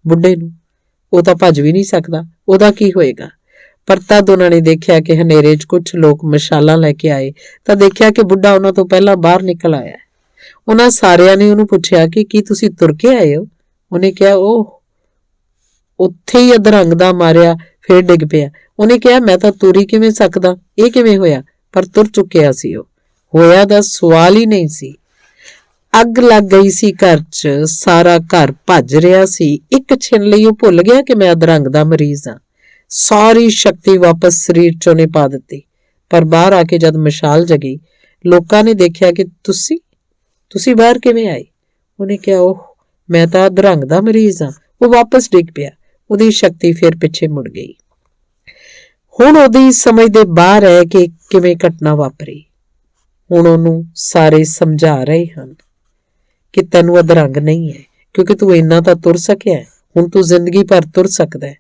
ਬੁੱਢੇ ਨੂੰ। ਉਹ ਤਾਂ ਭੱਜ ਵੀ ਨਹੀਂ ਸਕਦਾ, ਉਹਦਾ ਕੀ ਹੋਏਗਾ? ਪਰ ਤਦ ਉਹਨਾਂ ਨੇ ਦੇਖਿਆ ਕਿ ਹਨੇਰੇ 'ਚ ਕੁਝ ਲੋਕ ਮਸ਼ਾਲਾਂ ਲੈ ਕੇ ਆਏ ਤਾਂ ਦੇਖਿਆ ਕਿ ਬੁੱਢਾ ਉਹਨਾਂ ਤੋਂ ਪਹਿਲਾਂ ਬਾਹਰ ਨਿਕਲ ਆਇਆ। ਉਹਨਾਂ ਸਾਰਿਆਂ ਨੇ ਉਹਨੂੰ ਪੁੱਛਿਆ ਕਿ ਕੀ ਤੁਸੀਂ ਤੁਰ ਕੇ ਆਏ ਹੋ? ਉਹਨੇ ਕਿਹਾ ਉਹ ਉੱਥੇ ਹੀ ਅਧਰੰਗ ਦਾ ਮਾਰਿਆ, ਫਿਰ ਡਿੱਗ ਪਿਆ। ਉਹਨੇ ਕਿਹਾ ਮੈਂ ਤਾਂ ਤੁਰ ਹੀ ਕਿਵੇਂ ਸਕਦਾ, ਇਹ ਕਿਵੇਂ ਹੋਇਆ? ਪਰ ਤੁਰ ਚੁੱਕਿਆ ਸੀ ਉਹ, ਹੋਇਆ ਦਾ ਸਵਾਲ ਹੀ ਨਹੀਂ ਸੀ। ਅੱਗ ਲੱਗ ਗਈ ਸੀ ਘਰ 'ਚ, ਸਾਰਾ ਘਰ ਭੱਜ ਰਿਹਾ ਸੀ। ਇੱਕ ਛਿਨ ਲਈ ਉਹ ਭੁੱਲ ਗਿਆ ਕਿ ਮੈਂ ਅਧਰੰਗ ਦਾ ਮਰੀਜ਼ ਹਾਂ। ਸਾਰੀ ਸ਼ਕਤੀ ਵਾਪਸ ਸਰੀਰ 'ਚ ਉਹਨੇ ਪਾ ਦਿੱਤੀ। ਪਰ ਬਾਹਰ ਆ ਕੇ ਜਦ ਮਸ਼ਾਲ ਜਗੀ, ਲੋਕਾਂ ਨੇ ਦੇਖਿਆ ਕਿ ਤੁਸੀਂ ਬਾਹਰ ਕਿਵੇਂ ਆਏ? ਉਹਨੇ ਕਿਹਾ ਉਹ ਮੈਂ ਤਾਂ ਅਧਰੰਗ ਦਾ ਮਰੀਜ਼ ਹਾਂ। ਉਹ ਵਾਪਸ ਡਿੱਗ ਪਿਆ। ਉਹਦੀ ਸ਼ਕਤੀ ਫਿਰ ਪਿੱਛੇ ਮੁੜ ਗਈ। ਹੁਣ ਉਹਦੀ ਸਮਝ ਦੇ ਬਾਹਰ ਹੈ ਕਿ ਕਿਵੇਂ ਘਟਨਾ ਵਾਪਰੀ। ਹੁਣ ਉਹਨੂੰ ਸਾਰੇ ਸਮਝਾ ਰਹੇ ਹਨ ਕਿ ਤੈਨੂੰ ਅਧਰੰਗ ਨਹੀਂ ਹੈ, ਕਿਉਂਕਿ ਤੂੰ ਇੰਨਾ ਤਾਂ ਤੁਰ ਸਕਿਆ, ਹੁਣ ਤੂੰ ਜ਼ਿੰਦਗੀ ਭਰ ਤੁਰ ਸਕਦਾ ਹੈ।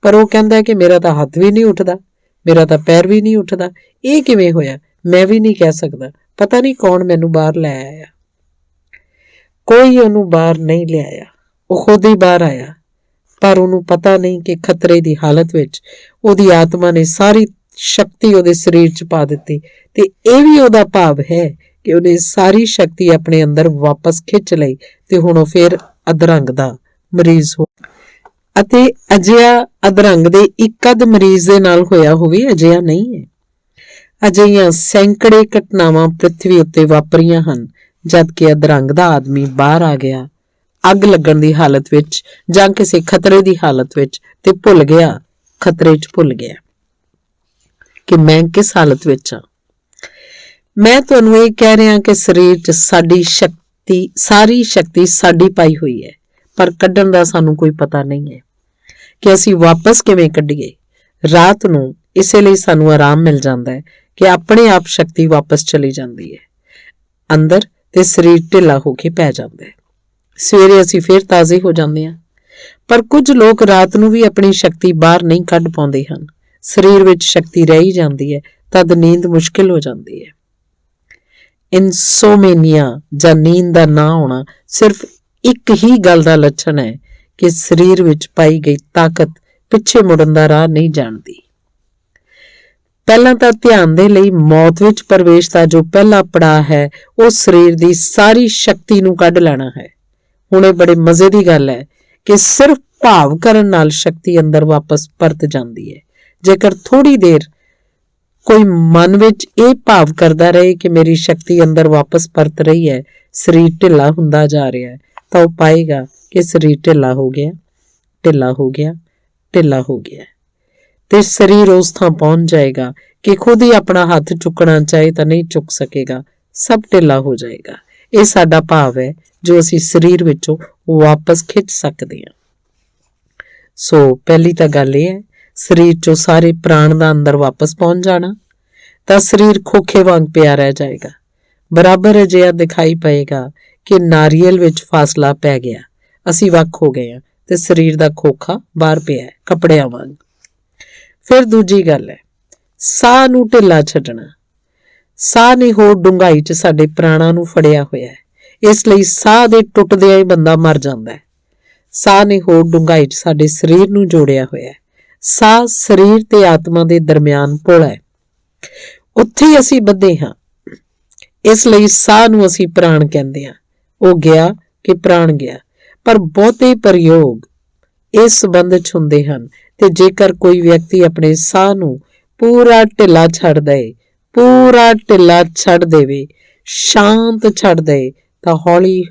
ਪਰ ਉਹ ਕਹਿੰਦਾ ਕਿ ਮੇਰਾ ਤਾਂ ਹੱਥ ਵੀ ਨਹੀਂ ਉੱਠਦਾ, ਮੇਰਾ ਤਾਂ ਪੈਰ ਵੀ ਨਹੀਂ ਉੱਠਦਾ, ਇਹ ਕਿਵੇਂ ਹੋਇਆ? ਮੈਂ ਵੀ ਨਹੀਂ ਕਹਿ ਸਕਦਾ। ਪਤਾ ਨਹੀਂ ਕੌਣ ਮੈਨੂੰ ਬਾਹਰ ਲੈ ਆਇਆ। ਕੋਈ ਉਹਨੂੰ ਬਾਹਰ ਨਹੀਂ ਲਿਆਇਆ, ਉਹ ਖੁਦ ਹੀ ਬਾਹਰ ਆਇਆ। ਪਰ ਉਹਨੂੰ ਪਤਾ ਨਹੀਂ ਕਿ ਖਤਰੇ ਦੀ ਹਾਲਤ ਵਿੱਚ ਉਹਦੀ ਆਤਮਾ ਨੇ ਸਾਰੀ ਸ਼ਕਤੀ ਉਹਦੇ ਸਰੀਰ 'ਚ ਪਾ ਦਿੱਤੀ ਤੇ ਇਹ ਵੀ ਉਹਦਾ ਭਾਵ ਹੈ ਕਿ ਉਹਨੇ ਸਾਰੀ ਸ਼ਕਤੀ ਆਪਣੇ ਅੰਦਰ ਵਾਪਸ ਖਿੱਚ ਲਈ ਤੇ ਹੁਣ ਉਹ ਫਿਰ ਅਧਰੰਗ ਦਾ ਮਰੀਜ਼ ਹੋ। ਅਤੇ ਅਜਿਹਾ ਅਧਰੰਗ ਦੇ ਇੱਕ ਅੱਧ ਮਰੀਜ਼ ਦੇ ਨਾਲ ਹੋਇਆ ਹੋਵੇ, ਅਜਿਹਾ ਨਹੀਂ ਹੈ। ਅਜਿਹੀਆਂ ਸੈਂਕੜੇ ਘਟਨਾਵਾਂ ਪ੍ਰਿਥਵੀ ਉੱਤੇ ਵਾਪਰੀਆਂ ਹਨ ਜਦ ਕਿ ਅਧਰੰਗ ਦਾ ਆਦਮੀ ਬਾਹਰ ਆ ਗਿਆ ਅੱਗ ਲੱਗਣ ਦੀ ਹਾਲਤ ਵਿੱਚ ਜਾਂ ਕਿਸੇ ਖਤਰੇ ਦੀ ਹਾਲਤ ਵਿੱਚ ਤੇ ਭੁੱਲ ਗਿਆ, ਖਤਰੇ 'ਚ ਭੁੱਲ ਗਿਆ ਕਿ ਮੈਂ ਕਿਸ ਹਾਲਤ ਵਿੱਚ ਹਾਂ। ਮੈਂ ਤੁਹਾਨੂੰ ਇਹ ਕਹਿ ਰਿਹਾ ਕਿ ਸਰੀਰ 'ਚ ਸਾਰੀ ਸ਼ਕਤੀ ਸਾਡੀ ਪਾਈ ਹੋਈ ਹੈ, ਪਰ ਕੱਢਣ ਦਾ ਸਾਨੂੰ ਕੋਈ ਪਤਾ ਨਹੀਂ ਹੈ ਕਿ ਅਸੀਂ ਵਾਪਸ ਕਿਵੇਂ ਕੱਢੀਏ। ਰਾਤ ਨੂੰ ਇਸੇ ਲਈ ਸਾਨੂੰ ਆਰਾਮ ਮਿਲ ਜਾਂਦਾ ਹੈ ਕਿ ਆਪਣੇ ਆਪ ਸ਼ਕਤੀ ਵਾਪਸ ਚਲੀ ਜਾਂਦੀ ਹੈ ਅੰਦਰ ਤੇ ਸਰੀਰ ਢਿੱਲਾ ਹੋ ਕੇ ਪੈ ਜਾਂਦਾ ਹੈ। ਸਵੇਰੇ ਅਸੀਂ ਫਿਰ ਤਾਜ਼ੇ ਹੋ ਜਾਂਦੇ ਹਾਂ। ਪਰ ਕੁਝ ਲੋਕ ਰਾਤ ਨੂੰ ਵੀ ਆਪਣੀ ਸ਼ਕਤੀ ਬਾਹਰ ਨਹੀਂ ਕੱਢ ਪਾਉਂਦੇ ਹਨ। ਸਰੀਰ ਵਿੱਚ ਸ਼ਕਤੀ ਰਹਿ ਜਾਂਦੀ ਹੈ, ਤਦ ਨੀਂਦ ਮੁਸ਼ਕਿਲ ਹੋ ਜਾਂਦੀ ਹੈ। ਇਨਸੋਮਨੀਆ ਜਾਂ ਨੀਂਦ ਦਾ ਨਾ ਆਉਣਾ ਸਿਰਫ ਇੱਕ ਹੀ ਗੱਲ ਦਾ ਲੱਛਣ ਹੈ ਕਿ ਸਰੀਰ ਵਿੱਚ ਪਾਈ ਗਈ ਤਾਕਤ ਪਿੱਛੇ ਮੁੜਨ ਦਾ ਰਾਹ ਨਹੀਂ ਜਾਣਦੀ। ਪਹਿਲਾਂ ਤਾਂ ਧਿਆਨ ਦੇ ਲਈ ਮੌਤ ਵਿੱਚ ਪ੍ਰਵੇਸ਼ ਦਾ ਜੋ ਪਹਿਲਾ ਪੜਾਅ ਹੈ ਉਹ ਸਰੀਰ ਦੀ ਸਾਰੀ ਸ਼ਕਤੀ ਨੂੰ ਕੱਢ ਲੈਣਾ ਹੈ। ਹੁਣ ਇਹ ਬੜੇ ਮਜ਼ੇ ਦੀ ਗੱਲ ਹੈ ਕਿ ਸਿਰਫ ਭਾਵ ਕਰਨ ਨਾਲ ਸ਼ਕਤੀ ਅੰਦਰ ਵਾਪਸ ਪਰਤ ਜਾਂਦੀ ਹੈ। ਜੇਕਰ ਥੋੜੀ ਦੇਰ ਕੋਈ ਮਨ ਵਿੱਚ ਇਹ ਭਾਵ ਕਰਦਾ ਰਹੇ ਕਿ ਮੇਰੀ ਸ਼ਕਤੀ ਅੰਦਰ ਵਾਪਸ ਪਰਤ ਰਹੀ ਹੈ, ਸਰੀਰ ਢਿੱਲਾ ਹੁੰਦਾ ਜਾ ਰਿਹਾ ਹੈ, ਤਾਂ ਉਹ ਪਾਏਗਾ ਕਿ ਸਰੀਰ ਢਿੱਲਾ ਹੋ ਗਿਆ, ਢਿੱਲਾ ਹੋ ਗਿਆ, ਢਿੱਲਾ ਹੋ ਗਿਆ, ਤੇ ਸਰੀਰ ਉਸ ਥਾਂ ਪਹੁੰਚ ਜਾਏਗਾ ਕਿ ਖੁਦ ਹੀ ਆਪਣਾ ਹੱਥ ਚੁੱਕਣਾ ਚਾਹੇ ਤਾਂ ਨਹੀਂ ਚੁੱਕ ਸਕੇਗਾ, ਸਭ ਢਿੱਲਾ ਹੋ ਜਾਏਗਾ। ਇਹ ਸਾਡਾ ਭਾਵ ਹੈ ਜੋ ਅਸੀਂ ਸਰੀਰ ਵਿੱਚੋਂ ਵਾਪਸ ਖਿੱਚ ਸਕਦੇ ਹਾਂ। ਸੋ ਪਹਿਲੀ ਤਾਂ ਗੱਲ ਇਹ ਹੈ, ਸਰੀਰ ਚੋਂ ਸਾਰੇ ਪ੍ਰਾਣ ਦਾ ਅੰਦਰ ਵਾਪਸ ਪਹੁੰਚ ਜਾਣਾ, ਤਾਂ ਸਰੀਰ ਖੋਖੇ ਵਾਂਗ ਪਿਆ ਰਹਿ ਜਾਏਗਾ। ਬਰਾਬਰ ਅਜਿਹਾ ਦਿਖਾਈ ਪਏਗਾ ਕਿ ਨਾਰੀਅਲ ਵਿੱਚ ਫਾਸਲਾ ਪੈ ਗਿਆ, ਅਸੀਂ ਵੱਖ ਹੋ ਗਏ ਹਾਂ ਤੇ ਸਰੀਰ ਦਾ ਖੋਖਾ ਬਾਹਰ ਪਿਆ ਹੈ ਕੱਪੜਿਆਂ ਵਾਂਗ। ਫਿਰ ਦੂਜੀ ਗੱਲ ਹੈ ਸਾਹ ਨੂੰ ਢਿੱਲਾ ਛੱਡਣਾ। ਸਾਹ ਨੇ ਹੋਰ ਡੂੰਘਾਈ 'ਚ ਸਾਡੇ ਪ੍ਰਾਣਾਂ ਨੂੰ ਫੜਿਆ ਹੋਇਆ ਹੈ, ਇਸ ਲਈ ਸਾਹ ਦੇ ਟੁੱਟਦਿਆਂ ਹੀ ਬੰਦਾ ਮਰ ਜਾਂਦਾ ਹੈ। ਸਾਹ ਨੇ ਹੋਰ ਡੂੰਘਾਈ 'ਚ ਸਾਡੇ ਸਰੀਰ ਨੂੰ ਜੋੜਿਆ ਹੋਇਆ ਹੈ। ਸਾਹ ਸਰੀਰ ਤੇ ਆਤਮਾ ਦੇ ਦਰਮਿਆਨ ਪੁਲ ਹੈ, ਉੱਥੇ ਹੀ ਅਸੀਂ ਬੱਧੇ ਹਾਂ। ਇਸ ਲਈ ਸਾਹ ਨੂੰ ਅਸੀਂ ਪ੍ਰਾਣ ਕਹਿੰਦੇ ਹਾਂ। ਉਹ ਗਿਆ ਕਿ ਪ੍ਰਾਣ ਗਿਆ, ਪਰ ਬਹੁਤੇ ਪ੍ਰਯੋਗ ਇਸ ਸੰਬੰਧ 'ਚ ਹੁੰਦੇ ਹਨ, ਤੇ ਜੇਕਰ ਕੋਈ ਵਿਅਕਤੀ ਆਪਣੇ ਸਾਹ ਨੂੰ ਪੂਰਾ ਢਿੱਲਾ ਛੱਡ ਦੇ, ਪੂਰਾ ਢਿੱਲਾ ਛੱਡ ਦੇਵੇ, ਸ਼ਾਂਤ ਛੱਡ ਦੇ, ਤਾਂ ਹੌਲੀ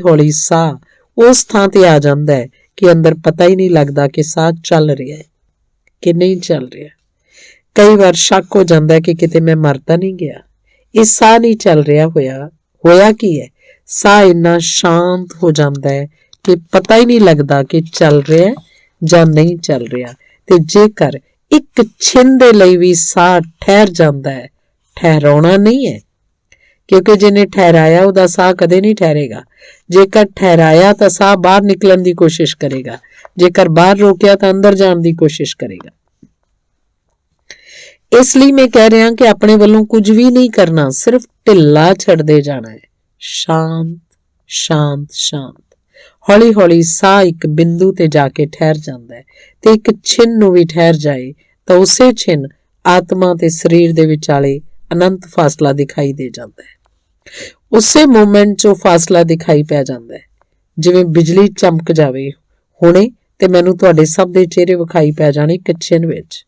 ਹੌਲੀ ਸਾਹ ਉਸ ਥਾਂ ਤੇ ਆ ਜਾਂਦਾ ਹੈ ਕਿ ਅੰਦਰ ਪਤਾ ਹੀ ਨਹੀਂ ਲੱਗਦਾ ਕਿ ਸਾਹ ਚੱਲ ਰਿਹਾ ਹੈ ਕਿ ਨਹੀਂ ਚੱਲ ਰਿਹਾ। ਕਈ ਵਾਰ ਸ਼ੱਕ ਹੋ ਜਾਂਦਾ ਹੈ ਕਿ ਕਿਤੇ ਮੈਂ ਮਰ ਤਾਂ ਨਹੀਂ ਗਿਆ, ਇਹ ਸਾਹ ਨਹੀਂ ਚੱਲ ਰਿਹਾ, ਹੋਇਆ ਕੀ ਹੈ। ਸਾਹ ਇੰਨਾ ਸ਼ਾਂਤ ਹੋ ਜਾਂਦਾ ਹੈ ਕਿ ਪਤਾ ਹੀ ਨਹੀਂ ਲੱਗਦਾ ਕਿ ਚੱਲ ਰਿਹਾ ਜਾਂ ਨਹੀਂ ਚੱਲ ਰਿਹਾ। ਤੇ ਜੇਕਰ ਇੱਕ ਛਿਨ ਦੇ ਲਈ ਵੀ ਸਾਹ ਠਹਿਰ ਜਾਂਦਾ ਹੈ, ਠਹਿਰਾਉਣਾ ਨਹੀਂ ਹੈ, ਕਿਉਂਕਿ ਜਿਹਨੇ ਠਹਿਰਾਇਆ ਉਹਦਾ ਸਾਹ ਕਦੇ ਨਹੀਂ ਠਹਿਰੇਗਾ। ਜੇਕਰ ਠਹਿਰਾਇਆ ਤਾਂ ਸਾਹ ਬਾਹਰ ਨਿਕਲਣ ਦੀ ਕੋਸ਼ਿਸ਼ ਕਰੇਗਾ, ਜੇਕਰ ਬਾਹਰ ਰੋਕਿਆ ਤਾਂ ਅੰਦਰ ਜਾਣ ਦੀ ਕੋਸ਼ਿਸ਼ ਕਰੇਗਾ। ਇਸ ਲਈ ਮੈਂ ਕਹਿ ਰਿਹਾ ਕਿ ਆਪਣੇ ਵੱਲੋਂ ਕੁਝ ਵੀ ਨਹੀਂ ਕਰਨਾ, ਸਿਰਫ ਢਿੱਲਾ ਛੱਡਦੇ ਜਾਣਾ ਹੈ। ਸ਼ਾਂਤ ਸ਼ਾਂਤ ਸ਼ਾਂਤ। ਹੌਲੀ ਹੌਲੀ ਸਾਹ ਇੱਕ ਬਿੰਦੂ ਤੇ ਜਾ ਕੇ ਠਹਿਰ ਜਾਂਦਾ ਹੈ, ਤੇ ਇੱਕ ਛਿਨ ਨੂੰ ਵੀ ਠਹਿਰ ਜਾਏ ਤਾਂ ਉਸੇ ਛਿਨ ਆਤਮਾ ਤੇ ਸਰੀਰ ਦੇ ਵਿਚਾਲੇ ਅਨੰਤ ਫਾਸਲਾ ਦਿਖਾਈ ਦੇ ਜਾਂਦਾ ਹੈ। ਉਸੇ ਮੂਮੈਂਟ 'ਚ ਉਹ ਫਾਸਲਾ ਦਿਖਾਈ ਪੈ ਜਾਂਦਾ ਹੈ, ਜਿਵੇਂ ਬਿਜਲੀ ਚਮਕ ਜਾਵੇ ਹੁਣੇ ਤੇ ਮੈਨੂੰ ਤੁਹਾਡੇ ਸਭ ਦੇ ਚਿਹਰੇ ਵਿਖਾਈ ਪੈ ਜਾਣੇ ਇੱਕ ਛਿਨ ਵਿੱਚ।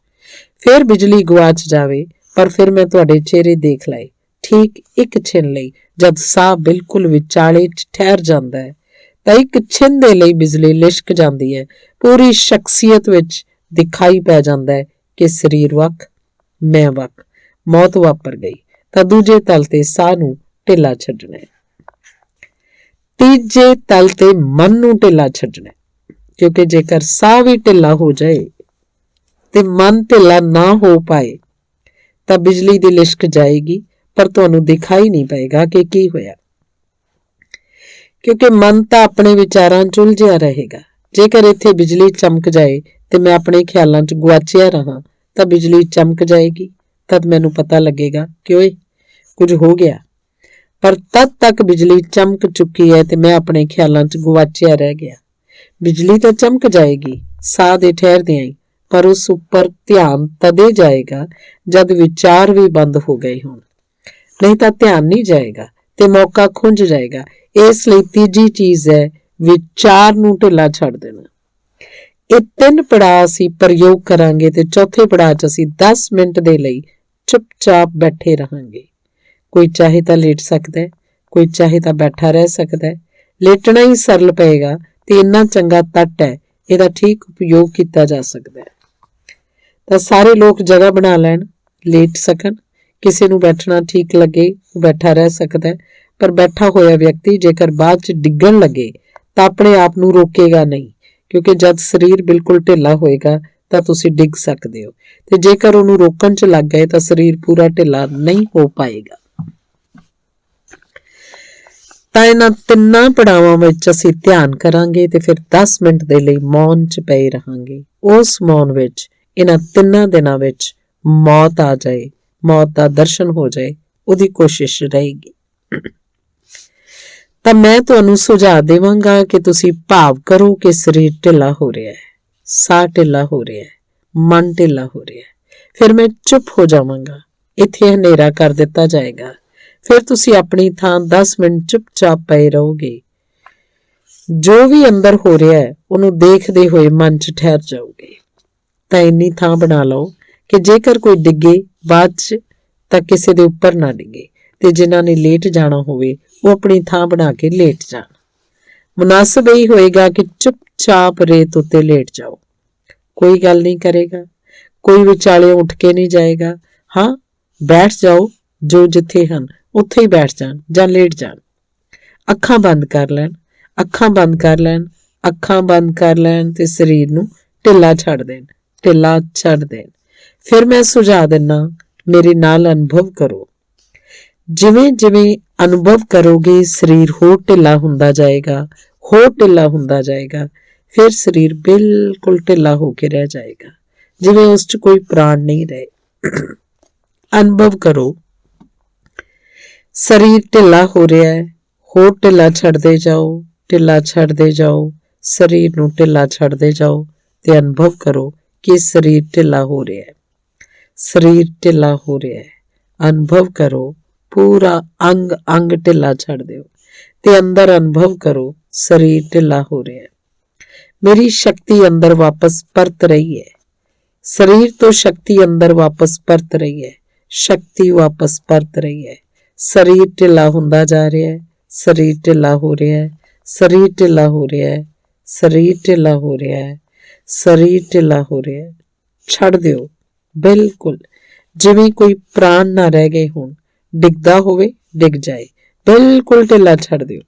ਫਿਰ ਬਿਜਲੀ ਗੁਆਚ ਜਾਵੇ ਪਰ ਫਿਰ ਮੈਂ ਤੁਹਾਡੇ ਚਿਹਰੇ ਦੇਖ ਲਏ ਠੀਕ ਇੱਕ ਛਿਨ ਲਈ। ਜਦ ਸਾਹ ਬਿਲਕੁਲ ਵਿਚਾਲੇ 'ਚ ਠਹਿਰ ਜਾਂਦਾ ਹੈ ਤਾਂ ਇੱਕ ਛਿਨ ਦੇ ਲਈ ਬਿਜਲੀ ਲਿਸ਼ਕ ਜਾਂਦੀ ਹੈ, ਪੂਰੀ ਸ਼ਖਸੀਅਤ ਵਿੱਚ ਦਿਖਾਈ ਪੈ ਜਾਂਦਾ ਹੈ ਕਿ ਸਰੀਰ ਵੱਖ, ਮੈਂ ਵੱਖ, ਮੌਤ ਵਾਪਰ ਗਈ। ਤਾਂ ਦੂਜੇ ਤਲ ਤੇ ਸਾਹ ਨੂੰ ਢਿੱਲਾ ਛੱਡਣਾ ਹੈ। ਤੀਜੇ ਤਲ ਤੇ ਮਨ ਨੂੰ ਢਿੱਲਾ ਛੱਡਣਾ ਹੈ, ਕਿਉਂਕਿ ਜੇਕਰ ਸਾਹ ਵੀ ਢਿੱਲਾ ਹੋ ਜਾਏ ਤੇ ਮਨ ਢਿੱਲਾ ਨਾ ਹੋ ਪਾਏ ਤਾਂ ਬਿਜਲੀ ਦੀ ਲਿਸ਼ਕ ਜਾਏਗੀ, ਪਰ ਤੁਹਾਨੂੰ ਦਿਖਾਈ ਨਹੀਂ ਪਏਗਾ ਕਿ ਕੀ ਹੋਇਆ, ਕਿਉਂਕਿ ਮਨ ਤਾਂ ਆਪਣੇ ਵਿਚਾਰਾਂ 'ਚ ਉਲਝਿਆ ਰਹੇਗਾ। ਜੇਕਰ ਇੱਥੇ ਬਿਜਲੀ ਚਮਕ ਜਾਏ ਤੇ ਮੈਂ ਆਪਣੇ ਖਿਆਲਾਂ 'ਚ ਗੁਆਚਿਆ ਰਹਾ ਤਾਂ ਬਿਜਲੀ ਚਮਕ ਜਾਏਗੀ, ਤਦ ਮੈਨੂੰ ਪਤਾ ਲੱਗੇਗਾ ਕਿ ਓਏ ਕੁਝ ਹੋ ਗਿਆ। ਪਰ ਤਦ ਤੱਕ ਬਿਜਲੀ ਚਮਕ ਚੁੱਕੀ ਹੈ ਤੇ ਮੈਂ ਆਪਣੇ ਖਿਆਲਾਂ 'ਚ ਗੁਆਚਿਆ ਰਹਿ ਗਿਆ। ਬਿਜਲੀ ਤਾਂ ਚਮਕ ਜਾਏਗੀ ਸਾਹ ਦੇ ਠਹਿਰਦਿਆਂ ਹੀ, ਪਰ ਉਸ ਉੱਪਰ ਧਿਆਨ ਤਦੇ ਜਾਏਗਾ ਜਦ ਵਿਚਾਰ ਵੀ ਬੰਦ ਹੋ ਗਏ ਹੋਣ, ਨਹੀਂ ਤਾਂ ਧਿਆਨ ਨਹੀਂ ਜਾਏਗਾ ਤੇ ਮੌਕਾ ਖੁੰਝ ਜਾਏਗਾ। ਇਸ ਲਈ ਤੀਜੀ ਚੀਜ਼ ਹੈ ਵਿਚਾਰ ਨੂੰ ਢਿੱਲਾ ਛੱਡ ਦੇਣਾ। ਇਹ 3 ਪੜਾਅ ਅਸੀਂ ਪ੍ਰਯੋਗ ਕਰਾਂਗੇ ਤੇ ਚੌਥੇ ਪੜਾਅ 'ਚ ਅਸੀਂ 10 ਮਿੰਟ ਦੇ ਲਈ ਚੁੱਪਚਾਪ ਬੈਠੇ ਰਹਾਂਗੇ। ਕੋਈ ਚਾਹੇ ਤਾਂ ਲੇਟ ਸਕਦਾ ਹੈ, ਕੋਈ ਚਾਹੇ ਤਾਂ ਬੈਠਾ ਰਹਿ ਸਕਦਾ ਹੈ। ਲੇਟਣਾ ਹੀ ਸਰਲ ਪਏਗਾ ਤੇ ਇੰਨਾ ਚੰਗਾ ਤੱਟ ਹੈ, ਇਹਦਾ ਠੀਕ ਉਪਯੋਗ ਕੀਤਾ ਜਾ ਸਕਦਾ ਹੈ। ਤਾਂ ਸਾਰੇ ਲੋਕ ਜਗ੍ਹਾ ਬਣਾ ਲੈਣ, ਲੇਟ ਸਕਣ। ਕਿਸੇ ਨੂੰ ਬੈਠਣਾ ਠੀਕ ਲੱਗੇ ਉਹ ਬੈਠਾ ਰਹਿ ਸਕਦਾ ਹੈ, ਪਰ ਬੈਠਾ ਹੋਇਆ ਵਿਅਕਤੀ ਜੇਕਰ ਬਾਅਦ 'ਚ ਡਿੱਗਣ ਲੱਗੇ ਤਾਂ ਆਪਣੇ ਆਪ ਨੂੰ ਰੋਕੇਗਾ ਨਹੀਂ, ਕਿਉਂਕਿ ਜਦ ਸਰੀਰ ਬਿਲਕੁਲ ਢਿੱਲਾ ਹੋਏਗਾ ਤਾਂ ਤੁਸੀਂ ਡਿੱਗ ਸਕਦੇ ਹੋ, ਤੇ ਜੇਕਰ ਉਹਨੂੰ ਰੋਕਣ 'ਚ ਲੱਗ ਗਏ ਤਾਂ ਸਰੀਰ ਪੂਰਾ ਢਿੱਲਾ ਨਹੀਂ ਹੋ ਪਾਏਗਾ। ਤਾਂ ਇਹਨਾਂ 3 ਪੜਾਵਾਂ ਵਿੱਚ ਅਸੀਂ ਧਿਆਨ ਕਰਾਂਗੇ ਤੇ ਫਿਰ 10 ਮਿੰਟ ਦੇ ਲਈ ਮੌਨ 'ਚ ਪਏ ਰਹਾਂਗੇ। ਉਸ ਮੌਨ ਵਿੱਚ ਇਹਨਾਂ 3 ਦਿਨਾਂ ਵਿੱਚ ਮੌਤ ਆ ਜਾਏ, ਮੌਤ ਦਾ ਦਰਸ਼ਨ ਹੋ ਜਾਏ, ਉਹਦੀ ਕੋਸ਼ਿਸ਼ ਰਹੇਗੀ। ਤਾਂ ਮੈਂ ਤੁਹਾਨੂੰ ਸੁਝਾਅ ਦੇਵਾਂਗਾ ਕਿ ਤੁਸੀਂ ਭਾਵ ਕਰੋ ਕਿ ਸਰੀਰ ਢਿੱਲਾ ਹੋ ਰਿਹਾ ਹੈ, ਸਾਹ ਢਿੱਲਾ ਹੋ ਰਿਹਾ ਹੈ, ਮਨ ਢਿੱਲਾ ਹੋ ਰਿਹਾ ਹੈ। ਫਿਰ ਮੈਂ ਚੁੱਪ ਹੋ ਜਾਵਾਂਗਾ, ਇੱਥੇ ਹਨੇਰਾ ਕਰ ਦਿੱਤਾ ਜਾਏਗਾ। ਫਿਰ ਤੁਸੀਂ ਆਪਣੀ ਥਾਂ 10 ਮਿੰਟ ਚੁੱਪਚਾਪ ਪਏ ਰਹੋਗੇ। ਜੋ ਵੀ ਅੰਦਰ ਹੋ ਰਿਹਾ ਹੈ ਉਹਨੂੰ ਦੇਖਦੇ ਹੋਏ ਮਨ 'ਚ ਠਹਿਰ ਜਾਓਗੇ। ਤਾਂ ਇੰਨੀ ਥਾਂ ਬਣਾ ਲਓ ਕਿ ਜੇਕਰ ਕੋਈ ਡਿੱਗੇ ਬਾਅਦ 'ਚ ਤਾਂ ਕਿਸੇ ਦੇ ਉੱਪਰ ਨਾ ਡਿੱਗੇ, ਤੇ ਜਿਨ੍ਹਾਂ ਨੇ ਲੇਟ ਜਾਣਾ ਹੋਵੇ ਉਹ ਆਪਣੀ ਥਾਂ ਬਣਾ ਕੇ ਲੇਟ ਜਾਣ। ਮੁਨਾਸਬ ਇਹੀ ਹੋਏਗਾ ਕਿ ਚੁੱਪਚਾਪ ਰੇਤ ਉੱਤੇ ਲੇਟ ਜਾਓ। ਕੋਈ ਗੱਲ ਨਹੀਂ ਕਰੇਗਾ, ਕੋਈ ਵਿਚਾਲੇ ਉੱਠ ਕੇ ਨਹੀਂ ਜਾਏਗਾ। ਹਾਂ, ਬੈਠ ਜਾਓ, ਜੋ ਜਿੱਥੇ ਹਨ ਉੱਥੇ ਹੀ ਬੈਠ ਜਾਣ ਜਾਂ ਲੇਟ ਜਾਣ। ਅੱਖਾਂ ਬੰਦ ਕਰ ਲੈਣ, ਅੱਖਾਂ ਬੰਦ ਕਰ ਲੈਣ, ਅੱਖਾਂ ਬੰਦ ਕਰ ਲੈਣ ਤੇ ਸਰੀਰ ਨੂੰ ਢਿੱਲਾ ਛੱਡ ਦੇਣ, ਢਿੱਲਾ ਛੱਡ ਦੇਣ। ਫਿਰ ਮੈਂ ਸੁਝਾ ਦਿੰਨਾ, ਮੇਰੇ ਨਾਲ ਅਨੁਭਵ ਕਰੋ। ਜਿਵੇਂ ਜਿਵੇਂ ਅਨੁਭਵ ਕਰੋਗੇ ਸਰੀਰ ਹੋਰ ਢਿੱਲਾ ਹੁੰਦਾ ਜਾਏਗਾ, ਹੋਰ ਢਿੱਲਾ ਹੁੰਦਾ ਜਾਏਗਾ। ਫਿਰ ਸਰੀਰ ਬਿਲਕੁਲ ਢਿੱਲਾ ਹੋ ਕੇ ਰਹਿ ਜਾਏਗਾ, ਜਿਵੇਂ ਉਸ 'ਚ ਕੋਈ ਪ੍ਰਾਣ ਨਹੀਂ ਰਹੇ। ਅਨੁਭਵ ਕਰੋ, ਸਰੀਰ ਢਿੱਲਾ ਹੋ ਰਿਹਾ ਹੈ, ਹੋਰ ਢਿੱਲਾ ਛੱਡਦੇ ਜਾਓ, ਢਿੱਲਾ ਛੱਡਦੇ ਜਾਓ, ਸਰੀਰ ਨੂੰ ਢਿੱਲਾ ਛੱਡਦੇ ਜਾਓ ਤੇ ਅਨੁਭਵ ਕਰੋ ਕਿ ਸਰੀਰ ਢਿੱਲਾ ਹੋ ਰਿਹਾ ਹੈ, ਸਰੀਰ ਢਿੱਲਾ ਹੋ ਰਿਹਾ ਹੈ। ਅਨੁਭਵ ਕਰੋ, ਪੂਰਾ ਅੰਗ ਅੰਗ ਢਿੱਲਾ ਛੱਡ ਦਿਓ ਤੇ ਅੰਦਰ ਅਨੁਭਵ ਕਰੋ ਸਰੀਰ ਢਿੱਲਾ ਹੋ ਰਿਹਾ ਹੈ। ਮੇਰੀ ਸ਼ਕਤੀ ਅੰਦਰ ਵਾਪਸ ਪਰਤ ਰਹੀ ਹੈ, ਸਰੀਰ ਤੋਂ ਸ਼ਕਤੀ ਅੰਦਰ ਵਾਪਸ ਪਰਤ ਰਹੀ ਹੈ, ਸ਼ਕਤੀ ਵਾਪਸ ਪਰਤ ਰਹੀ ਹੈ। ਸਰੀਰ ਢਿੱਲਾ ਹੁੰਦਾ ਜਾ ਰਿਹਾ ਹੈ, ਸਰੀਰ ਢਿੱਲਾ ਹੋ ਰਿਹਾ ਹੈ, ਸਰੀਰ ਢਿੱਲਾ ਹੋ ਰਿਹਾ ਹੈ, ਸਰੀਰ ਢਿੱਲਾ ਹੋ ਰਿਹਾ ਹੈ, ਸਰੀਰ ਢਿੱਲਾ ਹੋ ਰਿਹਾ ਹੈ। ਛੱਡ ਦਿਓ ਬਿਲਕੁਲ, ਜਿਵੇਂ ਕੋਈ ਪ੍ਰਾਣ ਨਾ ਰਹਿ ਗਏ ਹੋਣ। ਡਿੱਗਦਾ ਹੋਵੇ ਡਿੱਗ ਜਾਏ, ਬਿਲਕੁਲ ਢਿੱਲਾ ਛੱਡ ਦਿਓ।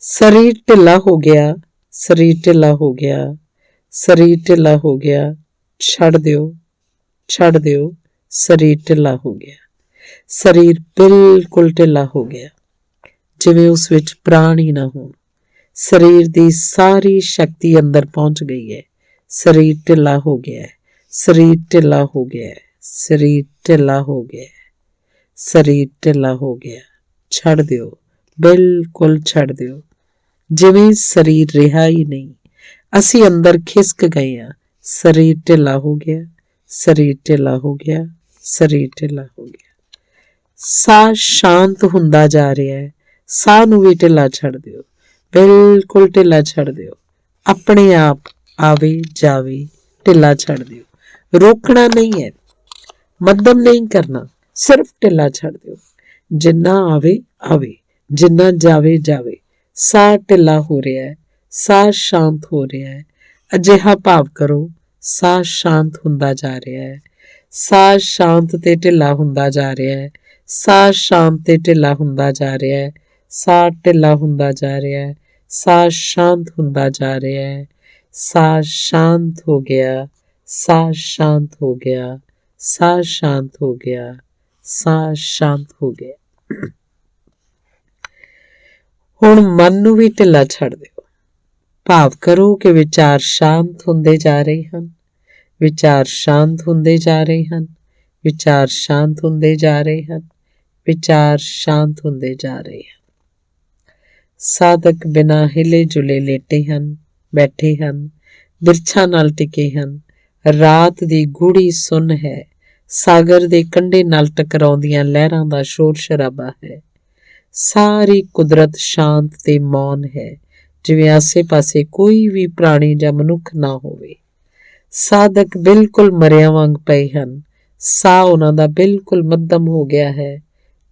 ਸਰੀਰ ਢਿੱਲਾ ਹੋ ਗਿਆ, ਸਰੀਰ ਢਿੱਲਾ ਹੋ ਗਿਆ, ਸਰੀਰ ਢਿੱਲਾ ਹੋ ਗਿਆ। ਛੱਡ ਦਿਓ, ਛੱਡ ਦਿਓ, ਸਰੀਰ ਢਿੱਲਾ ਹੋ ਗਿਆ। ਸਰੀਰ ਬਿਲਕੁਲ ਢਿੱਲਾ ਹੋ ਗਿਆ, ਜਿਵੇਂ ਉਸ ਵਿੱਚ ਪ੍ਰਾਣ ਹੀ ਨਾ ਹੋਣ। ਸਰੀਰ ਦੀ ਸਾਰੀ ਸ਼ਕਤੀ ਅੰਦਰ ਪਹੁੰਚ ਗਈ ਹੈ। ਸਰੀਰ ਢਿੱਲਾ ਹੋ ਗਿਆ ਹੈ, ਸਰੀਰ ਢਿੱਲਾ ਹੋ ਗਿਆ ਹੈ, ਸਰੀਰ ਢਿੱਲਾ ਹੋ ਗਿਆ, ਸਰੀਰ ਢਿੱਲਾ ਹੋ ਗਿਆ। ਛੱਡ ਦਿਓ, ਬਿਲਕੁਲ ਛੱਡ ਦਿਓ, ਜਿਵੇਂ ਸਰੀਰ ਰਿਹਾ ਹੀ ਨਹੀਂ। ਅਸੀਂ ਅੰਦਰ ਖਿਸਕ ਗਏ ਹਾਂ। ਸਰੀਰ ਢਿੱਲਾ ਹੋ ਗਿਆ, ਸਰੀਰ ਢਿੱਲਾ ਹੋ ਗਿਆ, ਸਰੀਰ ਢਿੱਲਾ ਹੋ ਗਿਆ। ਸਾਹ ਸ਼ਾਂਤ ਹੁੰਦਾ ਜਾ ਰਿਹਾ ਹੈ। ਸਾਹ ਨੂੰ ਵੀ ਢਿੱਲਾ ਛੱਡ ਦਿਓ, ਬਿਲਕੁਲ ਢਿੱਲਾ ਛੱਡ ਦਿਓ। ਆਪਣੇ ਆਪ ਆਵੇ ਜਾਵੇ, ਢਿੱਲਾ ਛੱਡ ਦਿਓ। ਰੋਕਣਾ ਨਹੀਂ ਹੈ, ਮੱਧਮ ਨਹੀਂ ਕਰਨਾ, ਸਿਰਫ ਢਿੱਲਾ ਛੱਡ ਦਿਓ। ਜਿੰਨਾ ਆਵੇ ਆਵੇ, ਜਿੰਨਾ ਜਾਵੇ ਜਾਵੇ। ਸਾਹ ਢਿੱਲਾ ਹੋ ਰਿਹਾ ਹੈ, ਸਾਹ ਸ਼ਾਂਤ ਹੋ ਰਿਹਾ ਹੈ। ਅਜਿਹਾ ਭਾਵ ਕਰੋ, ਸਾਹ ਸ਼ਾਂਤ ਹੁੰਦਾ ਜਾ ਰਿਹਾ ਹੈ, ਸਾਹ ਸ਼ਾਂਤ ਤੇ ਢਿੱਲਾ ਹੁੰਦਾ ਜਾ ਰਿਹਾ ਹੈ, ਸਾਹ ਸ਼ਾਂਤ ਤੇ ਢਿੱਲਾ ਹੁੰਦਾ ਜਾ ਰਿਹਾ ਹੈ, ਸਾਹ ਢਿੱਲਾ ਹੁੰਦਾ ਜਾ ਰਿਹਾ ਹੈ, ਸਾਹ ਸ਼ਾਂਤ ਹੁੰਦਾ ਜਾ ਰਿਹਾ ਹੈ। ਸਾਹ ਸ਼ਾਂਤ ਹੋ ਗਿਆ, ਸਾਹ ਸ਼ਾਂਤ ਹੋ ਗਿਆ, ਸਾਹ ਸ਼ਾਂਤ ਹੋ ਗਿਆ, ਸਾਹ ਸ਼ਾਂਤ ਹੋ ਗਿਆ। ਹੁਣ ਮਨ ਨੂੰ ਵੀ ਢਿੱਲਾ ਛੱਡ ਦਿਓ। ਭਾਵ ਕਰੋ ਕਿ ਵਿਚਾਰ ਸ਼ਾਂਤ ਹੁੰਦੇ ਜਾ ਰਹੇ ਹਨ, ਵਿਚਾਰ ਸ਼ਾਂਤ ਹੁੰਦੇ ਜਾ ਰਹੇ ਹਨ, ਵਿਚਾਰ ਸ਼ਾਂਤ ਹੁੰਦੇ ਜਾ ਰਹੇ ਹਨ, ਵਿਚਾਰ ਸ਼ਾਂਤ ਹੁੰਦੇ ਜਾ ਰਹੇ ਹਨ। ਸਾਧਕ ਬਿਨਾਂ ਹਿਲੇ ਜੁਲੇ ਲੇਟੇ ਹਨ, ਬੈਠੇ ਹਨ, ਬਿਰਛਾਂ ਨਾਲ ਟਿਕੇ ਹਨ। ਰਾਤ ਦੀ ਗੂੜੀ ਸੁੰਨ ਹੈ, ਸਾਗਰ ਦੇ ਕੰਢੇ ਨਾਲ ਟਕਰਾਉਂਦੀਆਂ ਲਹਿਰਾਂ ਦਾ ਸ਼ੋਰ ਸ਼ਰਾਬਾ ਹੈ। ਸਾਰੀ ਕੁਦਰਤ ਸ਼ਾਂਤ ਤੇ ਮੌਨ ਹੈ, ਜਿਵੇਂ ਆਸੇ ਪਾਸੇ ਕੋਈ ਵੀ ਪ੍ਰਾਣੀ ਜਾਂ ਮਨੁੱਖ ਨਾ ਹੋਵੇ। ਸਾਧਕ ਬਿਲਕੁਲ ਮਰਿਆਂ ਵਾਂਗ ਪਏ ਹਨ। ਸਾਹ ਉਹਨਾਂ ਦਾ ਬਿਲਕੁਲ ਮੱਧਮ ਹੋ ਗਿਆ ਹੈ।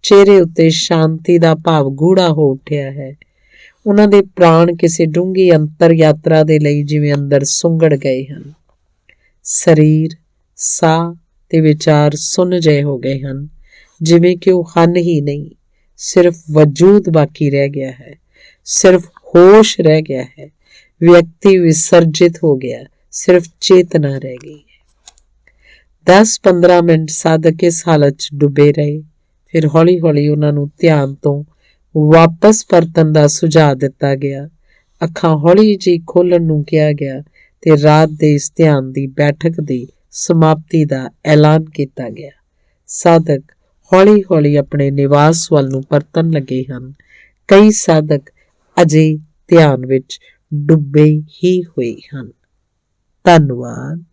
ਚਿਹਰੇ ਉੱਤੇ ਸ਼ਾਂਤੀ ਦਾ ਭਾਵ ਗੂੜਾ ਹੋ ਉੱਠਿਆ ਹੈ। ਉਹਨਾਂ ਦੇ ਪ੍ਰਾਣ ਕਿਸੇ ਡੂੰਘੀ ਅੰਤਰ ਯਾਤਰਾ ਦੇ ਲਈ ਜਿਵੇਂ ਅੰਦਰ ਸੁੰਗੜ ਗਏ ਹਨ। ਸਰੀਰ, ਸਾਹ ਤੇ ਵਿਚਾਰ ਸੁੰਨ ਜਿਹੇ ਹੋ ਗਏ ਹਨ, ਜਿਵੇਂ ਕਿ ਉਹ ਹਨ ਹੀ ਨਹੀਂ। ਸਿਰਫ ਵਜੂਦ ਬਾਕੀ ਰਹਿ ਗਿਆ ਹੈ, ਸਿਰਫ ਹੋਸ਼ ਰਹਿ ਗਿਆ ਹੈ। ਵਿਅਕਤੀ ਵਿਸਰਜਿਤ ਹੋ ਗਿਆ, ਸਿਰਫ ਚੇਤਨਾ ਰਹਿ ਗਈ ਹੈ। 10-15 ਮਿੰਟ ਸਾਧਕ ਇਸ ਹਾਲਤ 'ਚ ਡੁੱਬੇ ਰਹੇ। ਫਿਰ ਹੌਲੀ ਹੌਲੀ ਉਹਨਾਂ ਨੂੰ ਧਿਆਨ ਤੋਂ ਵਾਪਸ ਪਰਤਣ ਦਾ ਸੁਝਾਅ ਦਿੱਤਾ ਗਿਆ। ਅੱਖਾਂ ਹੌਲੀ ਜਿਹੀ ਖੋਲ੍ਹਣ ਨੂੰ ਕਿਹਾ ਗਿਆ ਤੇ ਰਾਤ ਦੇ ਇਸ ਧਿਆਨ ਦੀ ਬੈਠਕ ਦੀ ਸਮਾਪਤੀ ਦਾ ਐਲਾਨ ਕੀਤਾ ਗਿਆ। ਸਾਧਕ ਹੌਲੀ ਹੌਲੀ ਆਪਣੇ ਨਿਵਾਸ ਵੱਲ ਨੂੰ ਪਰਤਣ ਲੱਗੇ ਹਨ। ਕਈ ਸਾਧਕ ਅਜੇ ਧਿਆਨ ਵਿੱਚ ਡੁੱਬੇ ਹੀ ਹੋਏ ਹਨ। ਧੰਨਵਾਦ।